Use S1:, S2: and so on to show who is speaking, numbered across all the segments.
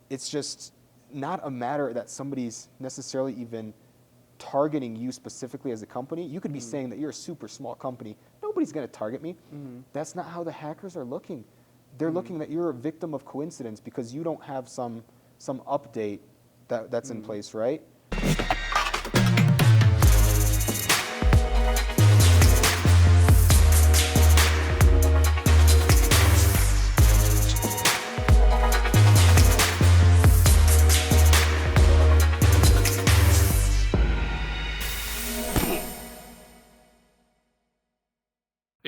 S1: it's just not a matter that somebody's necessarily even targeting you specifically as a company. You could be saying that you're a super small company. Nobody's going to target me. That's not how the hackers are looking. They're looking that you're a victim of coincidence because you don't have some update that's in place, right?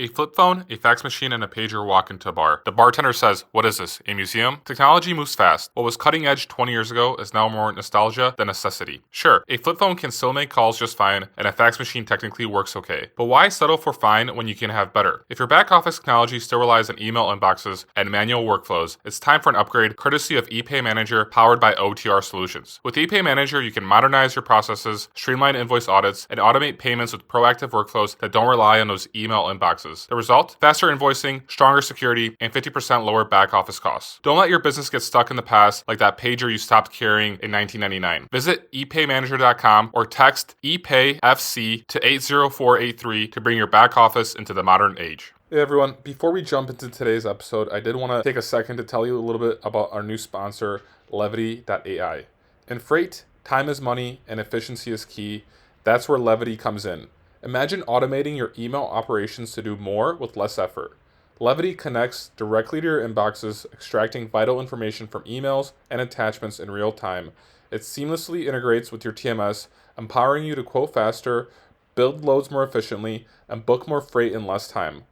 S2: A flip phone, a fax machine, and a pager walk into a bar. The bartender says, "What is this, a museum?" Technology moves fast. What was cutting edge 20 years ago is now more nostalgia than necessity. Sure, a flip phone can still make calls just fine, and a fax machine technically works okay. But why settle for fine when you can have better? If your back office technology still relies on email inboxes and manual workflows, it's time for an upgrade courtesy of ePay Manager powered by OTR Solutions. With ePay Manager, you can modernize your processes, streamline invoice audits, and automate payments with proactive workflows that don't rely on those email inboxes. The result? Faster invoicing, stronger security, and 50% lower back office costs. Don't let your business get stuck in the past like that pager you stopped carrying in 1999. Visit epaymanager.com or text ePayFC to 80483 to bring your back office into the modern age. Hey everyone, before we jump into today's episode, I did want to take a second to tell you a little bit about our new sponsor, Levity.ai. In freight, time is money and efficiency is key. That's where Levity comes in. Imagine automating your email operations to do more with less effort. Levity connects directly to your inboxes, extracting vital information from emails and attachments in real time. It seamlessly integrates with your TMS, empowering you to quote faster, build loads more efficiently, and book more freight in less time.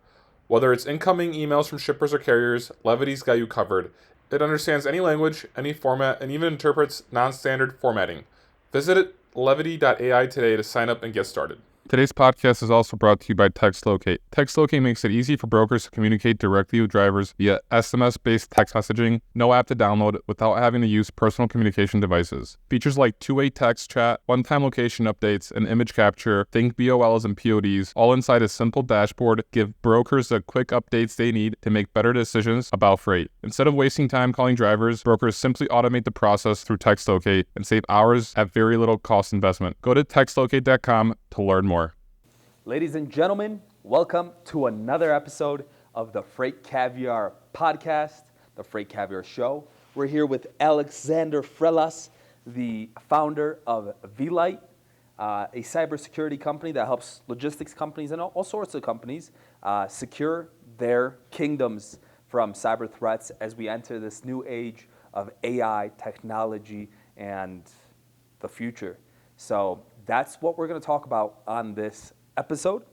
S2: Whether it's incoming emails from shippers or carriers, Levity's got you covered. It understands any language, any format, and even interprets non-standard formatting. Visit Levity.ai today to sign up and get started. Today's podcast is also brought to you by TextLocate. TextLocate makes it easy for brokers to communicate directly with drivers via SMS-based text messaging, no app to download without having to use personal communication devices. Features like two-way text chat, one-time location updates, and image capture, think BOLs and PODs, all inside a simple dashboard, give brokers the quick updates they need to make better decisions about freight. Instead of wasting time calling drivers, brokers simply automate the process through TextLocate and save hours at very little cost investment. Go to textlocate.com to learn more.
S3: Ladies and gentlemen, welcome to another episode of the FreightCaviar Podcast, the FreightCaviar Show. We're here with Aleksander Frelas, the founder of Vite, a cybersecurity company that helps logistics companies and all sorts of companies secure their kingdoms from cyber threats as we enter this new age of AI, technology, and the future. So that's what we're going to talk about on this episode,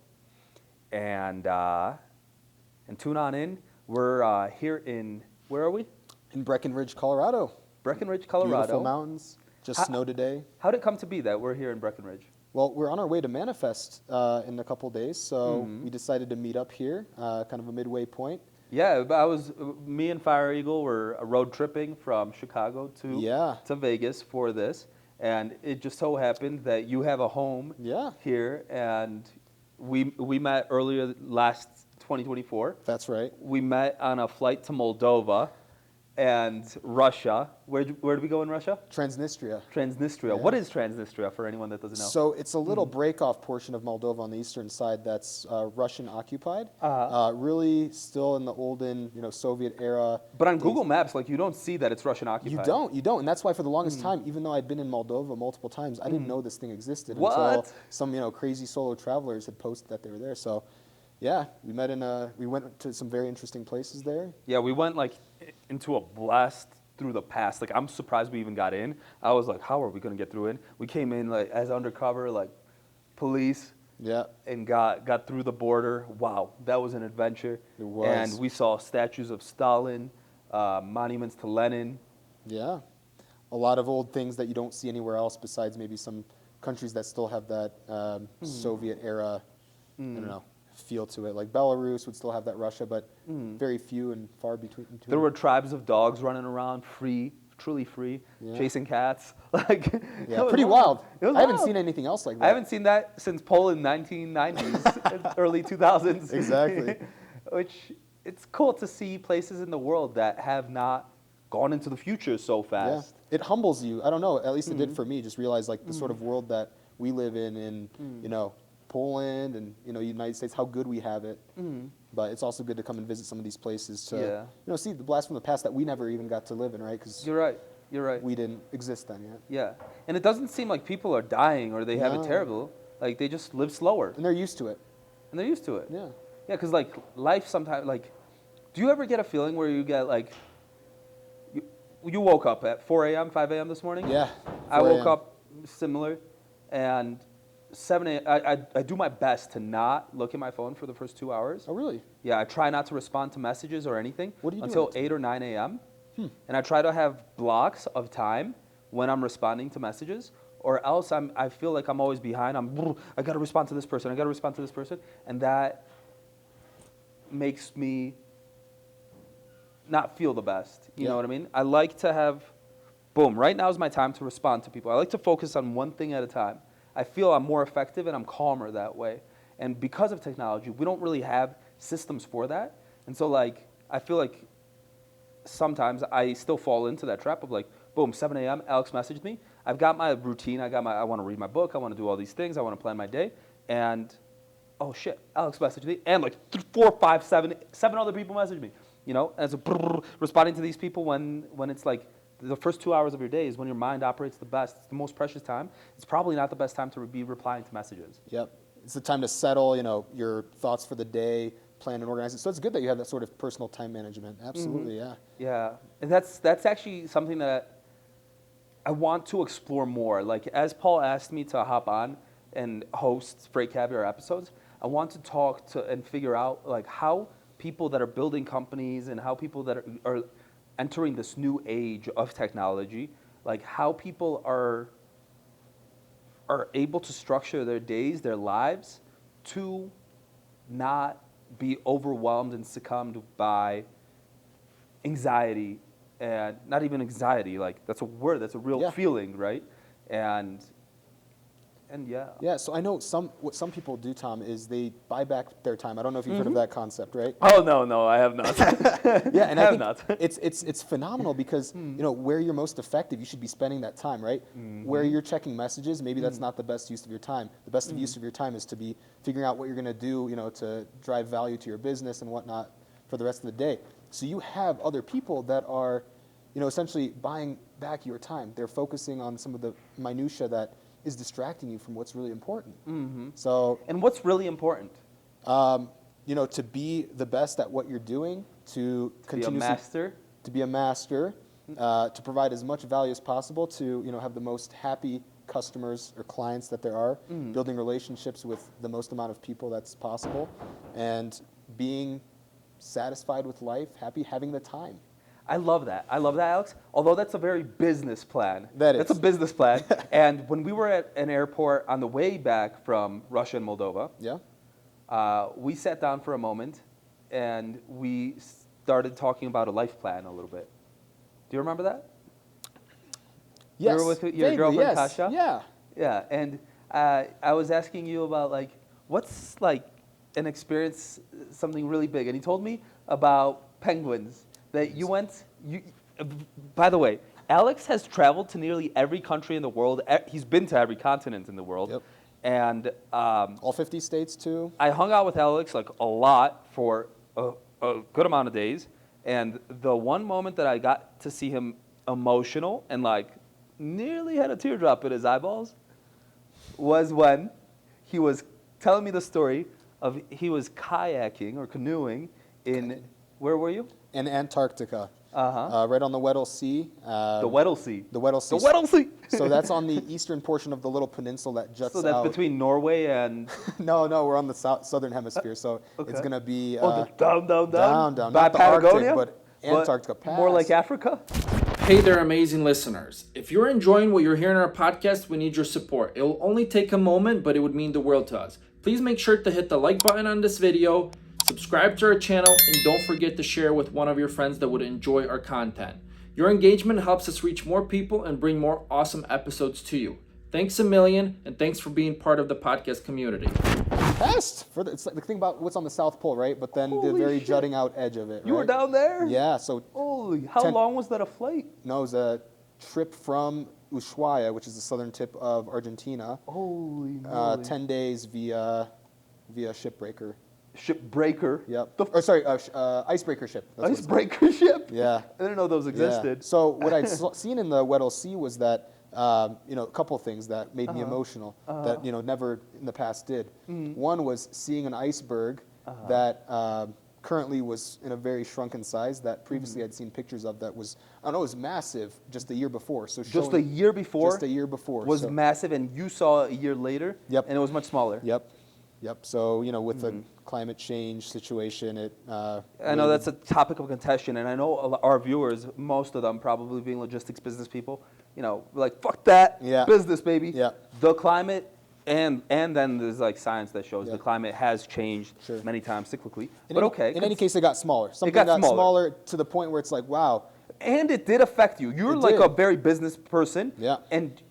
S3: and tune on in. We're here in, where are we?
S1: In Breckenridge, Colorado.
S3: Breckenridge, Colorado.
S1: Beautiful mountains. Just snowed today.
S3: How did it come to be that we're here in Breckenridge?
S1: Well, we're on our way to Manifest in a couple days, so we decided to meet up here, kind of a midway point.
S3: Yeah, me and Fire Eagle were road tripping from Chicago to Vegas for this. And it just so happened that you have a home here, and we met earlier last 2024.
S1: That's right.
S3: We met on a flight to Moldova and Russia. Where did we go in Russia?
S1: Transnistria.
S3: Transnistria. Yeah. What is Transnistria for anyone that doesn't know?
S1: So it's a little break-off portion of Moldova on the eastern side that's Russian occupied. Really still in the olden, Soviet era.
S3: But on Google Maps, you don't see that it's Russian occupied.
S1: You don't, and that's why for the longest time, even though I'd been in Moldova multiple times, I didn't know this thing existed until some crazy solo travelers had posted that they were there. So. Yeah, we went to some very interesting places there.
S3: Yeah, we went into a blast through the past. I'm surprised we even got in. I was like, how are we going to get through in? We came in as undercover, police. Yeah. And got through the border. Wow, that was an adventure.
S1: It was.
S3: And we saw statues of Stalin, monuments to Lenin.
S1: Yeah, a lot of old things that you don't see anywhere else besides maybe some countries that still have that Soviet era, I don't know, feel to it. Like Belarus would still have that, Russia, but very few and far between.
S3: There were tribes of dogs running around, truly free, chasing cats.
S1: Pretty wild. I haven't seen anything else like that.
S3: I haven't seen that since Poland 1990s, early 2000s.
S1: Exactly.
S3: Which, it's cool to see places in the world that have not gone into the future so fast.
S1: Yeah. It humbles you. I don't know. At least it did for me. Just realize like the sort of world that we live in you know, Poland and, you know, United States, how good we have it. But it's also good to come and visit some of these places to, you know, see the blast from the past that we never even got to live in, right? Because
S3: You're right. You're right.
S1: we didn't exist then yet.
S3: Yeah. And it doesn't seem like people are dying or they have it
S1: No.
S3: terrible. Like, they just live slower.
S1: And they're used to it.
S3: And they're used to it.
S1: Yeah.
S3: Yeah, because, like, life sometimes, like, do you ever get a feeling where you get, like, you woke up at 4 a.m., 5 a.m. this morning?
S1: Yeah.
S3: I
S1: 4
S3: woke
S1: a.m.
S3: up similar, and 7 a.m., I do my best to not look at my phone for the first 2 hours.
S1: Oh, really?
S3: Yeah, I try not to respond to messages or anything
S1: What do you do
S3: until
S1: at that
S3: 8 or 9 a.m. And I try to have blocks of time when I'm responding to messages, or else I feel like I'm always behind. I got to respond to this person. I got to respond to this person. And that makes me not feel the best. You know what I mean? I like to have, boom, right now is my time to respond to people. I like to focus on one thing at a time. I feel I'm more effective and I'm calmer that way. And because of technology, we don't really have systems for that. And so, like, I feel like sometimes I still fall into that trap of, like, boom, 7 a.m., Alex messaged me. I've got my routine. I want to read my book. I want to do all these things. I want to plan my day. And, oh, shit, Alex messaged me. And, like, 4, 5, 7 other people messaged me. You know? And so responding to these people when it's, like, the first 2 hours of your day is when your mind operates the best. It's the most precious time. It's probably not the best time to be replying to messages.
S1: Yep. It's the time to settle, you know, your thoughts for the day, plan and organize it. So it's good that you have that sort of personal time management. Absolutely, yeah.
S3: Yeah, and that's actually something that I want to explore more. Like, as Paul asked me to hop on and host FreightCaviar episodes, I want to talk to and figure out, like, how people that are building companies and how people that are entering this new age of technology, like, how people are able to structure their days, their lives, to not be overwhelmed and succumbed by anxiety. And not even anxiety, like, that's a word, that's a real feeling, right? And yeah.
S1: Yeah, so I know what some people do, Tom, is they buy back their time. I don't know if you've heard of that concept, right?
S3: Oh, no, I have not.
S1: Yeah, and
S3: I
S1: I
S3: have
S1: think
S3: not.
S1: it's phenomenal because you know where you're most effective, you should be spending that time, right? Where you're checking messages, maybe that's not the best use of your time. The best use of your time is to be figuring out what you're going to do, you know, to drive value to your business and whatnot for the rest of the day. So you have other people that are, you know, essentially buying back your time. They're focusing on some of the minutia that is distracting you from what's really important. So,
S3: And what's really important?
S1: you know, to be the best at what you're doing, to
S3: Be a
S1: continuously
S3: master?
S1: to be a master, to provide as much value as possible, to, you know, have the most happy customers or clients that there are, building relationships with the most amount of people that's possible, and being satisfied with life, happy, having the time.
S3: I love that, Alex. Although that's a very business plan.
S1: That
S3: That's
S1: is.
S3: a business plan. And when we were at an airport on the way back from Russia and Moldova,
S1: Yeah?
S3: we sat down for a moment and we started talking about a life plan a little bit. Do you remember that?
S1: Yes.
S3: You were with your
S1: vaguely,
S3: girlfriend,
S1: yes.
S3: Kasha?
S1: Yeah.
S3: Yeah, and I was asking you about, like, what's, like, an experience, something really big. And he told me about penguins, that you went, by the way, Alex has traveled to nearly every country in the world. He's been to every continent in the world.
S1: Yep.
S3: And
S1: All 50 states too.
S3: I hung out with Alex, like, a lot for a good amount of days. And the one moment that I got to see him emotional and, like, nearly had a teardrop in his eyeballs was when he was telling me the story of he was kayaking or canoeing in, where were you?
S1: In Antarctica.
S3: Uh-huh.
S1: Right on the Weddell Sea.
S3: The Weddell Sea.
S1: The Weddell Sea.
S3: The Weddell Sea.
S1: So that's on the eastern portion of the little peninsula that juts
S3: So that's
S1: out.
S3: between Norway and...
S1: No, we're on the southern hemisphere, so
S3: Okay.
S1: it's going to be
S3: down.
S1: down.
S3: By
S1: Not the
S3: Patagonia?
S1: Arctic, but Antarctica Pass.
S3: More like Africa?
S4: Hey there, amazing listeners. If you're enjoying what you're hearing on our podcast, we need your support. It will only take a moment, but it would mean the world to us. Please make sure to hit the like button on this video, subscribe to our channel, and don't forget to share with one of your friends that would enjoy our content. Your engagement helps us reach more people and bring more awesome episodes to you. Thanks a million, and thanks for being part of the podcast community.
S1: passed. It's like the thing about what's on the South Pole, right? But then the
S3: Holy
S1: very
S3: shit.
S1: jutting out edge of it.
S3: You were
S1: right?
S3: down there?
S1: Yeah. So
S3: Holy, how
S1: 10
S3: long was that a flight?
S1: no, it was a trip from Ushuaia, which is the southern tip of Argentina.
S3: Holy moly.
S1: 10 days via shipbreaker.
S3: Shipbreaker.
S1: Yep.
S3: The
S1: Or sorry, icebreaker ship. That's what it's called.
S3: icebreaker ship?
S1: Yeah.
S3: I didn't know those
S1: Yeah.
S3: existed.
S1: So what I'd seen in the Weddell Sea was that, a couple things that made me
S3: Uh-huh.
S1: emotional that, never in the past did.
S3: Mm-hmm.
S1: One was seeing an iceberg that currently was in a very shrunken size that previously
S3: Mm-hmm.
S1: I'd seen pictures of that was, I don't know, it was massive just the year before. So
S3: Just a
S1: showing-
S3: year before?
S1: Just a year before.
S3: Was
S1: so-
S3: massive, and you saw it a year later?
S1: Yep.
S3: And it was much smaller?
S1: Yep. So, with the climate change situation,
S3: I know that's a topic of contention, and I know our viewers, most of them probably being logistics business people, like, fuck that,
S1: Yeah.
S3: business, baby.
S1: Yeah.
S3: The climate, and then there's like science that shows
S1: Yeah.
S3: the climate has changed
S1: Sure.
S3: many times cyclically.
S1: In
S3: But
S1: any,
S3: okay.
S1: In any case, it got smaller. Something
S3: got
S1: got
S3: smaller.
S1: smaller to the point where it's like, wow.
S3: And it did affect you. You're
S1: It
S3: like
S1: did.
S3: a very business person.
S1: Yeah.
S3: And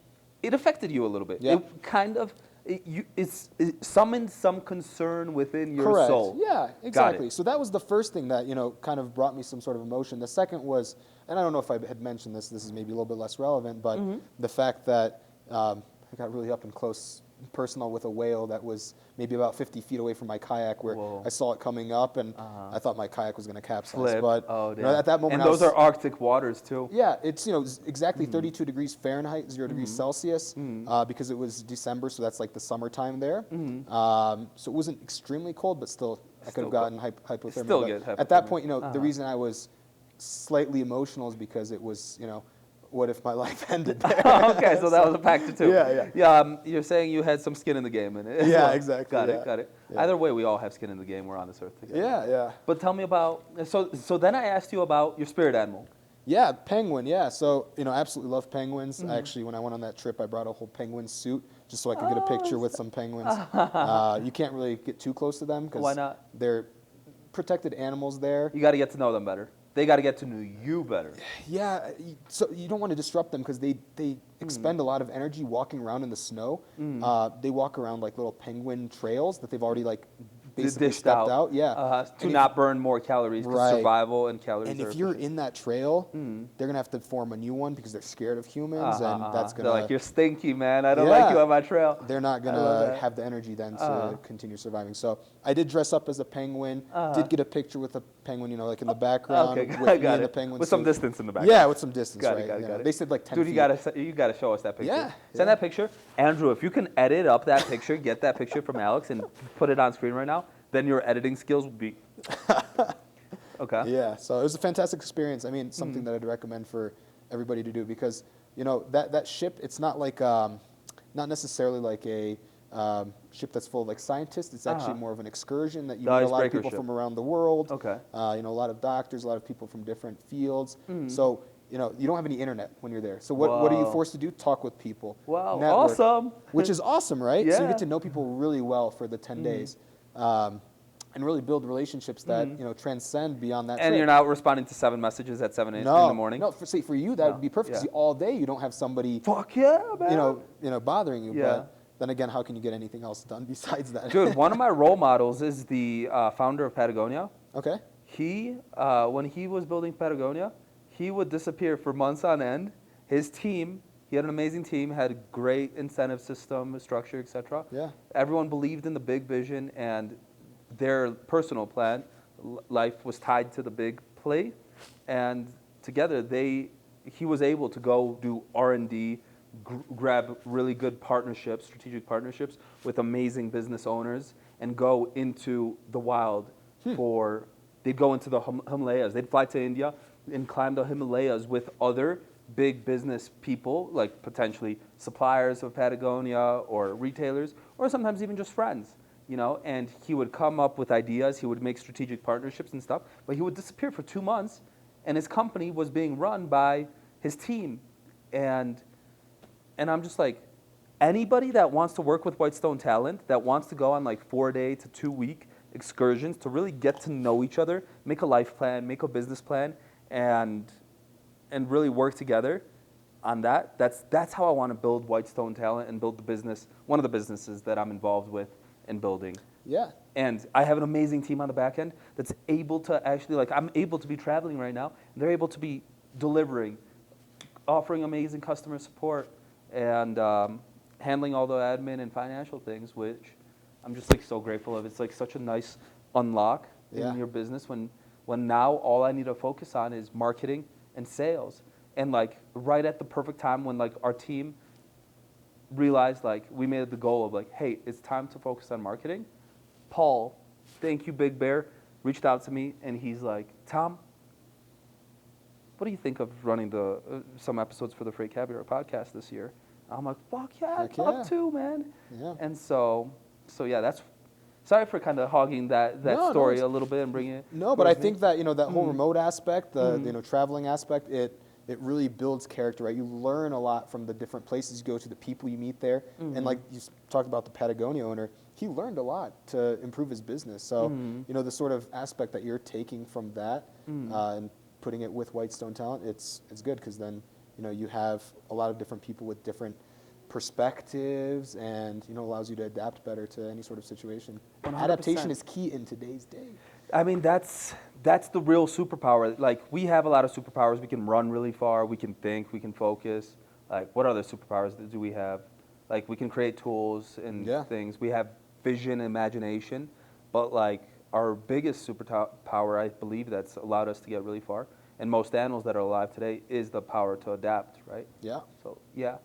S3: it affected you a little bit.
S1: Yeah.
S3: It kind of, it summoned some concern within your
S1: Correct.
S3: soul.
S1: Yeah,
S3: Got
S1: exactly.
S3: it.
S1: So that was the first thing that, kind of brought me some sort of emotion. The second was, and I don't know if I had mentioned this is maybe a little bit less relevant, but
S3: Mm-hmm.
S1: the fact that I got really up and close and personal with a whale that was maybe about 50 feet away from my kayak where
S3: Whoa.
S1: I saw it coming up and I thought my kayak was going to capsize.
S3: Flip.
S1: But
S3: Oh, damn.
S1: at that moment,
S3: and
S1: I
S3: those
S1: was,
S3: are Arctic waters, too.
S1: yeah, it's exactly
S3: Mm-hmm.
S1: 32 degrees Fahrenheit, 0 degrees Celsius, because it was December, so that's like the summertime there. So it wasn't extremely cold, but still, I could
S3: Still
S1: have gotten hypothermia.
S3: Still
S1: But
S3: get
S1: at that
S3: hypothermia.
S1: point, the reason I was slightly emotional is because it was, what if my life ended there?
S3: Okay, so that was a factor too.
S1: Yeah.
S3: Yeah, you're saying you had some skin in the game, and
S1: Yeah, exactly,
S3: Got
S1: yeah.
S3: it, got it.
S1: Yeah.
S3: Either way, we all have skin in the game. We're on this earth together.
S1: Yeah.
S3: But tell me about so then I asked you about your spirit animal.
S1: Yeah, penguin, yeah. So, I absolutely love penguins.
S3: Mm-hmm.
S1: Actually, when I went on that trip, I brought a whole penguin suit just so I could get a picture with some penguins. You can't really get too close to them because
S3: Why not?
S1: they're protected animals there.
S3: You got to get to know them better. They got to get to know you better.
S1: Yeah, so you don't want to disrupt them because they expend a lot of energy walking around in the snow. They walk around like little penguin trails that they've already basically
S3: Dished
S1: stepped out. Yeah,
S3: to
S1: And if-
S3: not burn more calories because
S1: Right.
S3: survival and calories.
S1: And
S3: are
S1: if you're
S3: efficient.
S1: in that trail, they're gonna have to form a new one because they're scared of humans, and that's
S3: They're
S1: gonna.
S3: like, you're stinky, man. I don't like
S1: Yeah.
S3: you on my trail.
S1: They're not
S3: I love
S1: gonna
S3: that.
S1: have the energy then to continue surviving. So I did dress up as a penguin. Did get a picture with a penguin, like in the background
S3: Okay,
S1: with
S3: I
S1: me
S3: got
S1: in the
S3: it.
S1: penguin
S3: With some
S1: suit.
S3: distance in the back.
S1: Yeah, with some distance.
S3: Got it,
S1: right?
S3: got it,
S1: yeah.
S3: got it.
S1: They said like 10
S3: Dude,
S1: feet.
S3: you gotta show us that picture.
S1: Yeah,
S3: Send that picture, Andrew. If you can edit up that picture, get that picture from Alex and put it on screen right now, then your editing skills would be. Okay.
S1: Yeah, so it was a fantastic experience. I mean,
S3: Mm-hmm.
S1: something that I'd recommend for everybody to do because that ship. It's not like not necessarily like a ship that's full of like scientists. It's actually more of an excursion that you
S3: The
S1: meet a lot of
S3: icebreaker
S1: people
S3: ship.
S1: from around the world.
S3: Okay.
S1: A lot of doctors, a lot of people from different fields.
S3: Mm-hmm.
S1: So you don't have any internet when you're there. So what are you
S3: Whoa.
S1: forced to do? Talk with people.
S3: Wow,
S1: network,
S3: awesome.
S1: Which is awesome, right? So you
S3: Yeah.
S1: get to know people really well for the 10 days. And really build relationships that transcend beyond that.
S3: And
S1: trip.
S3: you're not responding to 7 messages at 7 in the morning.
S1: No, for you that would be perfect. 'Cause
S3: yeah.
S1: all day you don't have somebody,
S3: Fuck yeah, man.
S1: bothering you.
S3: Yeah.
S1: But then again, how can you get anything else done besides that?
S3: Dude, one of my role models is the founder of Patagonia.
S1: Okay.
S3: He, when he was building Patagonia, he would disappear for months on end. His team, he had an amazing team, had a great incentive system, structure, etc.
S1: Yeah.
S3: Everyone believed in the big vision, and their personal plan, life was tied to the big play, and together he was able to go do R&D, grab really good partnerships, strategic partnerships with amazing business owners, and go into the wild they'd go into the Himalayas. They'd fly to India and climb the Himalayas with other big business people, like potentially suppliers of Patagonia or retailers, or sometimes even just friends, and he would come up with ideas, he would make strategic partnerships and stuff, but he would disappear for 2 months, and his company was being run by his team. And I'm just like, anybody that wants to work with Whitestone Talent, that wants to go on like 4-day to 2-week excursions to really get to know each other, make a life plan, make a business plan, and really work together on that. That's how I want to build Whitestone Talent and build the business, one of the businesses that I'm involved with in building.
S1: Yeah.
S3: And I have an amazing team on the back end that's able to actually, like, I'm able to be traveling right now, and they're able to be delivering, offering amazing customer support, and handling all the admin and financial things, which I'm just like so grateful of. It's like such a nice unlock in your business when now all I need to focus on is marketing and sales. And like right at the perfect time when like our team realized, like, we made the goal of like, hey, it's time to focus on marketing. Paul, thank you, Big Bear, reached out to me and he's like, Tom, what do you think of running the some episodes for the FreightCaviar podcast this year? I'm like, fuck yeah,
S1: Heck
S3: I'd love
S1: yeah.
S3: to, man.
S1: Yeah.
S3: And so yeah, that's, sorry for kind of hogging that
S1: No,
S3: story
S1: it's-
S3: a little bit and bringing it.
S1: No, but I
S3: towards me.
S1: think that, you know, that
S3: Mm-hmm.
S1: whole remote aspect, the traveling aspect, it really builds character, right? You learn a lot from the different places you go to, the people you meet there.
S3: Mm-hmm.
S1: And like you talked about the Patagonia owner, he learned a lot to improve his business. So,
S3: Mm-hmm.
S1: you know, the sort of aspect that you're taking from that and putting it with Whitestone Talent, it's good because then, you know, you have a lot of different people with different perspectives and, you know, allows you to adapt better to any sort of situation.
S3: 100%.
S1: Adaptation is key in today's day.
S3: I mean, that's the real superpower. Like, we have a lot of superpowers. We can run really far. We can think. We can focus. Like, what other superpowers do we have? Like, we can create tools and things. We have vision and imagination. But, like, our biggest superpower, I believe, that's allowed us to get really far, and most animals that are alive today, is the power to adapt, right?
S1: Yeah.
S3: So, yeah.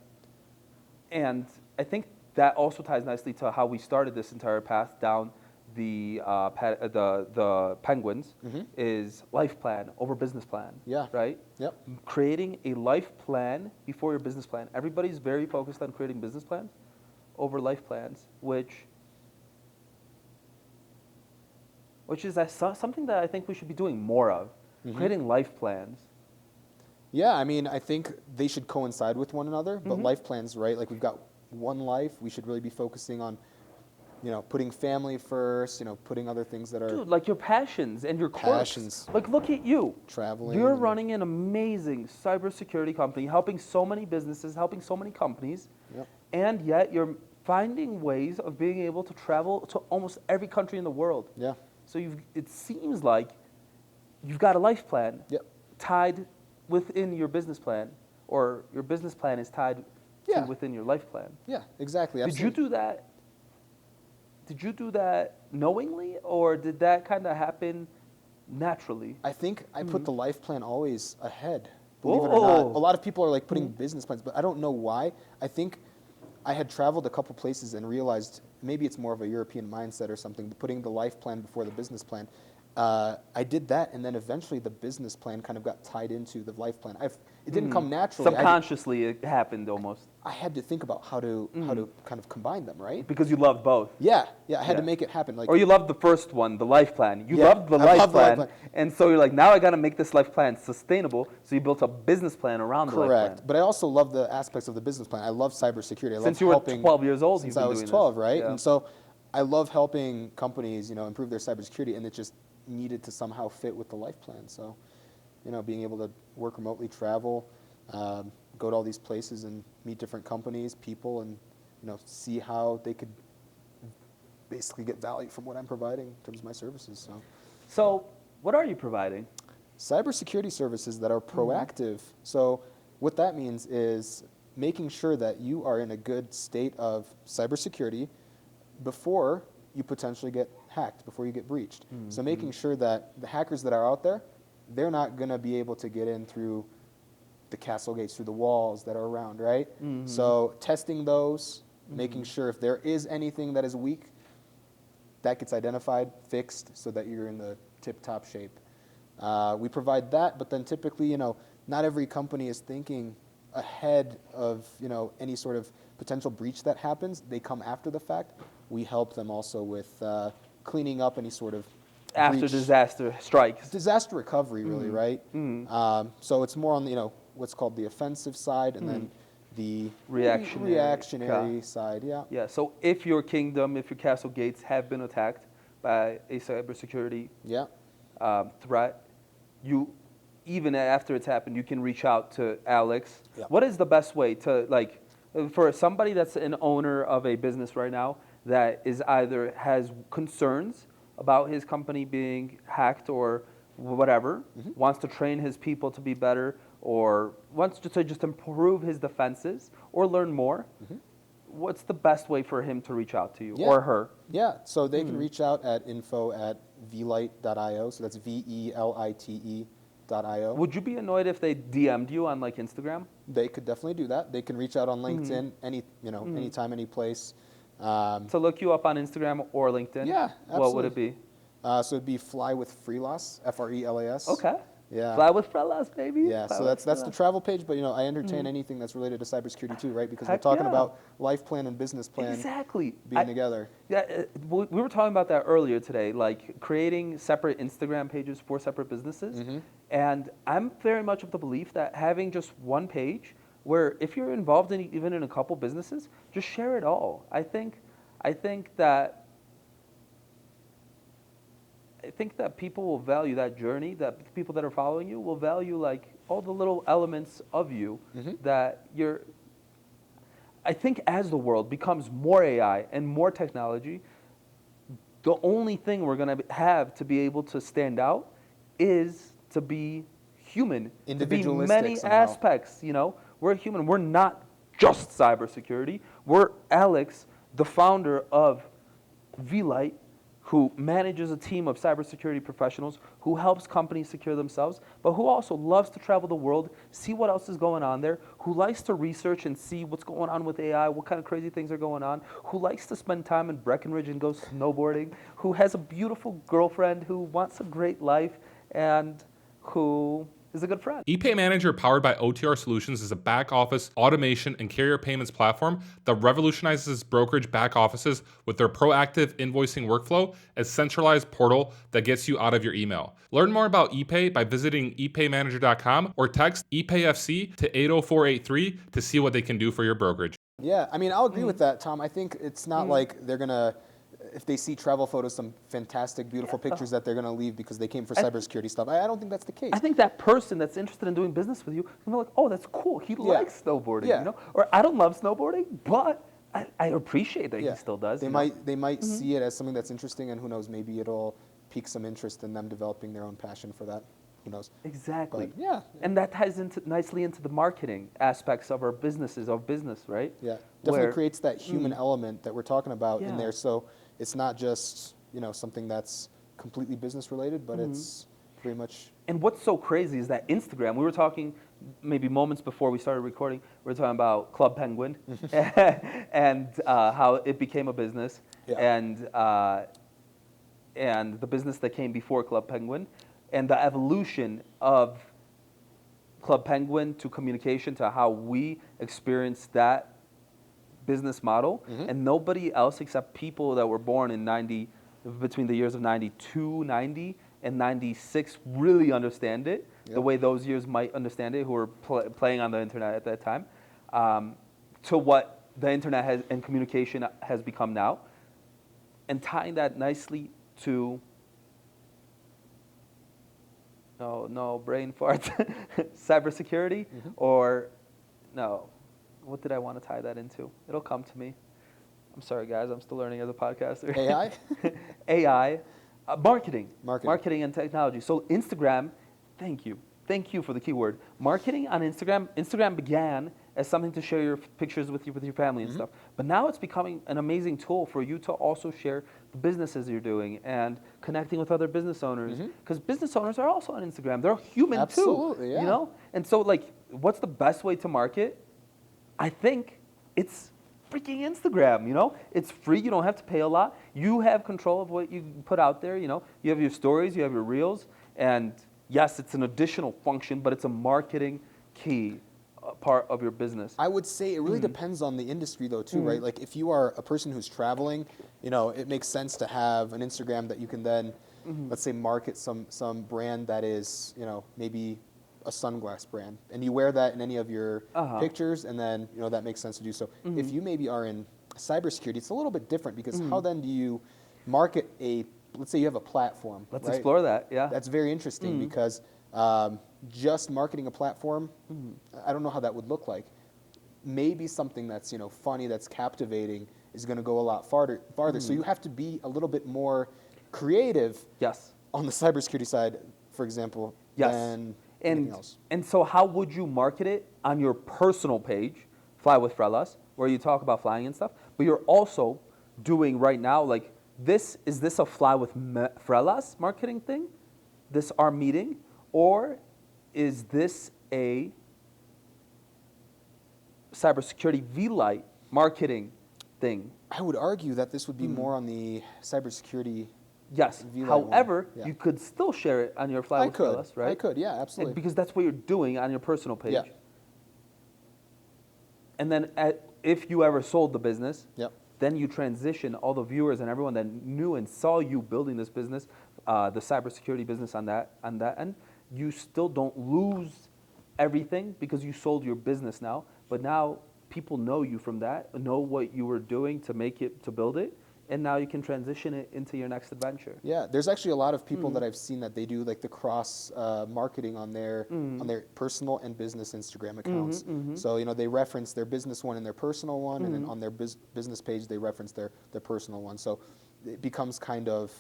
S3: And I think that also ties nicely to how we started this entire path down the penguins, is life plan over business plan.
S1: Yeah.
S3: Right?
S1: Yep.
S3: Creating a life plan before your business plan. Everybody's very focused on creating business plans over life plans, which is something that I think we should be doing more of. Creating life plans.
S1: Yeah, I mean, I think they should coincide with one another, but life plans, right? Like, we've got one life. We should really be focusing on, you know, putting family first, you know, putting other things that are
S3: Dude, like your passions and your quirks.
S1: Passions.
S3: Like, look at you.
S1: traveling.
S3: You're
S1: and-
S3: running an amazing cybersecurity company, helping so many businesses, helping so many companies,
S1: Yep.
S3: and yet you're finding ways of being able to travel to almost every country in the world.
S1: Yeah.
S3: So it seems like you've got a life plan
S1: Yep.
S3: tied within your business plan, or your business plan is tied
S1: Yeah.
S3: to within your life plan.
S1: Yeah, exactly.
S3: Did you do that? Did you do that knowingly, or did that kind of happen naturally?
S1: I think I put the life plan always ahead, believe it or not.
S3: Whoa.
S1: A lot of people are like putting business plans, but I don't know why. I think I had traveled a couple places and realized maybe it's more of a European mindset or something, putting the life plan before the business plan. I did that, and then eventually the business plan kind of got tied into the life plan. It didn't come naturally.
S3: Subconsciously, it happened almost
S1: I had to think about how to kind of combine them, right?
S3: because you loved both.
S1: Yeah, I had
S3: Yeah.
S1: to make it happen. Like,
S3: Or you loved the first one, the life plan. You
S1: Yeah,
S3: loved the
S1: I
S3: life
S1: loved the life
S3: plan,
S1: plan.
S3: and so you're like, now I got to make this life plan sustainable. So you built a business plan around the life
S1: correct.
S3: plan.
S1: But I also love the aspects of the business plan. I love cybersecurity. I
S3: Since
S1: love
S3: you were
S1: helping
S3: 12 years old,
S1: since
S3: you've
S1: I
S3: been
S1: was
S3: doing
S1: 12,
S3: this.
S1: right?
S3: Yeah.
S1: And so I love helping companies, you know, improve their cybersecurity, and it just needed to somehow fit with the life plan. So, you know, being able to work remotely, travel, go to all these places and meet different companies, people, and, you know, see how they could basically get value from what I'm providing in terms of my services.
S3: So what are you providing?
S1: Cybersecurity services that are proactive. So what that means is making sure that you are in a good state of cybersecurity before you potentially get hacked, before you get breached. So making sure that the hackers that are out there, they're not going to be able to get in through the castle gates, through the walls that are around, right? So testing those, making sure if there is anything that is weak, that gets identified, fixed, so that you're in the tip-top shape. We provide that, but then typically, you know, not every company is thinking ahead of, you know, any sort of potential breach that happens. They come after the fact. We help them also with cleaning up any sort of
S3: After
S1: breach.
S3: disaster strikes.
S1: Disaster recovery, really, right? So it's more on the, you know, what's called the offensive side, and then the reactionary side. Yeah.
S3: Yeah, so if your kingdom, if your castle gates have been attacked by a cybersecurity
S1: Yeah.
S3: threat, you, even after it's happened, you can reach out to Alex.
S1: Yeah.
S3: What is the best way to, like, for somebody that's an owner of a business right now that is either has concerns about his company being hacked or whatever, wants to train his people to be better, or wants to just improve his defenses or learn more, what's the best way for him to reach out to you or her?
S1: Yeah, so they can reach out at info@velite.io. So that's VELITE.io.
S3: Would you be annoyed if they DM'd you on like Instagram?
S1: They could definitely do that. They can reach out on LinkedIn anytime, any place.
S3: To look you up on Instagram or LinkedIn?
S1: Yeah,
S3: What would it be?
S1: So it'd be Fly with Frelas, Frelas.
S3: Okay.
S1: Yeah.
S3: Fly with Frelas, baby.
S1: Yeah,
S3: Fly
S1: so
S3: with
S1: that's the
S3: Frelas.
S1: travel page, but I entertain anything that's related to cybersecurity too, right? Because
S3: Heck
S1: we're talking
S3: yeah.
S1: about life plan and business plan
S3: Exactly.
S1: being together.
S3: Yeah, we were talking about that earlier today, like creating separate Instagram pages for separate businesses. And I'm very much of the belief that having just one page, where if you're involved in even in a couple businesses, just share it all. I think that people will value that journey, that people that are following you will value like all the little elements of you that you're. I think as the world becomes more AI and more technology, the only thing we're going to have to be able to stand out is to be human. To be
S1: Individualistic
S3: many
S1: somehow.
S3: aspects, We're human. We're not just cybersecurity. We're Alex, the founder of Vite, who manages a team of cybersecurity professionals, who helps companies secure themselves, but who also loves to travel the world, see what else is going on there, who likes to research and see what's going on with AI, what kind of crazy things are going on, who likes to spend time in Breckenridge and go snowboarding, who has a beautiful girlfriend, who wants a great life, and who is a good friend.
S2: ePay Manager, powered by OTR Solutions, is a back office automation and carrier payments platform that revolutionizes brokerage back offices with their proactive invoicing workflow, a centralized portal that gets you out of your email. Learn more about ePay by visiting epaymanager.com or text ePayFC to 80483 to see what they can do for your brokerage.
S1: Yeah, I'll agree with that, Tom. I think it's not like they're going to, if they see travel photos, some fantastic, beautiful pictures that they're going to leave because they came for cybersecurity stuff. I don't think that's the case.
S3: I think that person that's interested in doing business with you is going to be like, oh, that's cool. He likes snowboarding,
S1: Yeah.
S3: Or I don't love snowboarding, but I appreciate that he still does.
S1: They might see it as something that's interesting, and who knows, maybe it'll pique some interest in them developing their own passion for that. Who knows?
S3: Exactly.
S1: But, yeah.
S3: And that ties nicely into the marketing aspects of our businesses, of business, right?
S1: Yeah, definitely
S3: Where-
S1: creates that human element that we're talking about in
S3: Yeah.
S1: there. So it's not just something that's completely business related, but it's pretty much.
S3: And what's so crazy is that Instagram, we were talking maybe moments before we started recording, we were talking about Club Penguin and how it became a business,
S1: Yeah.
S3: and the business that came before Club Penguin, and the evolution of Club Penguin to communication, to how we experience that business model. And nobody else except people that were born in between the years of 92, 90, and 96 really understand it the way those years might understand it, who were playing on the internet at that time, to what the internet has and communication has become now, and tying that nicely to no brain fart cybersecurity, or no, what did I want to tie that into? It'll come to me. I'm sorry, guys. I'm still learning as a podcaster.
S1: AI?
S3: AI, marketing and technology. So Instagram, thank you for the keyword. Marketing on Instagram. Instagram began as something to share your pictures with your family and stuff. But now it's becoming an amazing tool for you to also share the businesses you're doing and connecting with other business owners. Because business owners are also on Instagram. They're human
S1: Absolutely,
S3: too.
S1: yeah.
S3: And so what's the best way to market? I think it's freaking Instagram, It's free. You don't have to pay a lot. You have control of what you put out there, You have your stories, you have your reels, and yes, it's an additional function, but it's a marketing key part of your business.
S1: I would say it really depends on the industry though too, right? Like if you are a person who's traveling, it makes sense to have an Instagram that you can then, let's say, market some brand that is, maybe a sunglass brand, and you wear that in any of your pictures, and then that makes sense to do so. If you maybe are in cybersecurity, it's a little bit different because how then do you market let's say you have a platform.
S3: Let's
S1: right?
S3: explore that. Yeah,
S1: That's very interesting because just marketing a platform, I don't know how that would look like. Maybe something that's funny, that's captivating, is going to go a lot farther. So you have to be a little bit more creative
S3: Yes.
S1: on the cybersecurity side, for example,
S3: Yes.
S1: than anything else.
S3: And so how would you market it on your personal page, Fly with Frelas, where you talk about flying and stuff, but you're also doing right now, like, is this a Fly with Frelas marketing thing? This our meeting? Or is this a cybersecurity Vite marketing thing?
S1: I would argue that this would be more on the cybersecurity.
S3: Yes.
S1: Vite
S3: However,
S1: one. Yeah.
S3: you could still share it on your Fly
S1: I
S3: with
S1: could.
S3: Frelas, right?
S1: I could, yeah, absolutely.
S3: Because that's what you're doing on your personal page.
S1: Yeah.
S3: And then if you ever sold the business,
S1: Yep.
S3: then you transition all the viewers and everyone that knew and saw you building this business, the cybersecurity business on that end. You still don't lose everything because you sold your business now. But now people know you from that, know what you were doing to build it, and now you can transition it into your next adventure.
S1: Yeah, there's actually a lot of people that I've seen that they do like the cross marketing on their personal and business Instagram accounts. So they reference their business one and their personal one, and then on their business page they reference their personal one. So it becomes kind of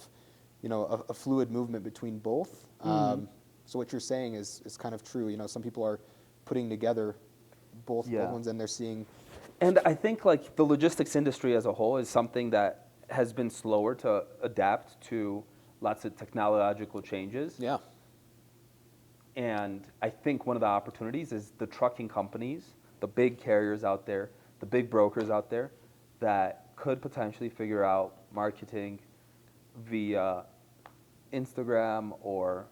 S1: a fluid movement between both. So what you're saying is kind of true. Some people are putting together both ones, and they're seeing.
S3: And I think like the logistics industry as a whole is something that has been slower to adapt to lots of technological changes.
S1: Yeah.
S3: And I think one of the opportunities is the trucking companies, the big carriers out there, the big brokers out there that could potentially figure out marketing via Instagram or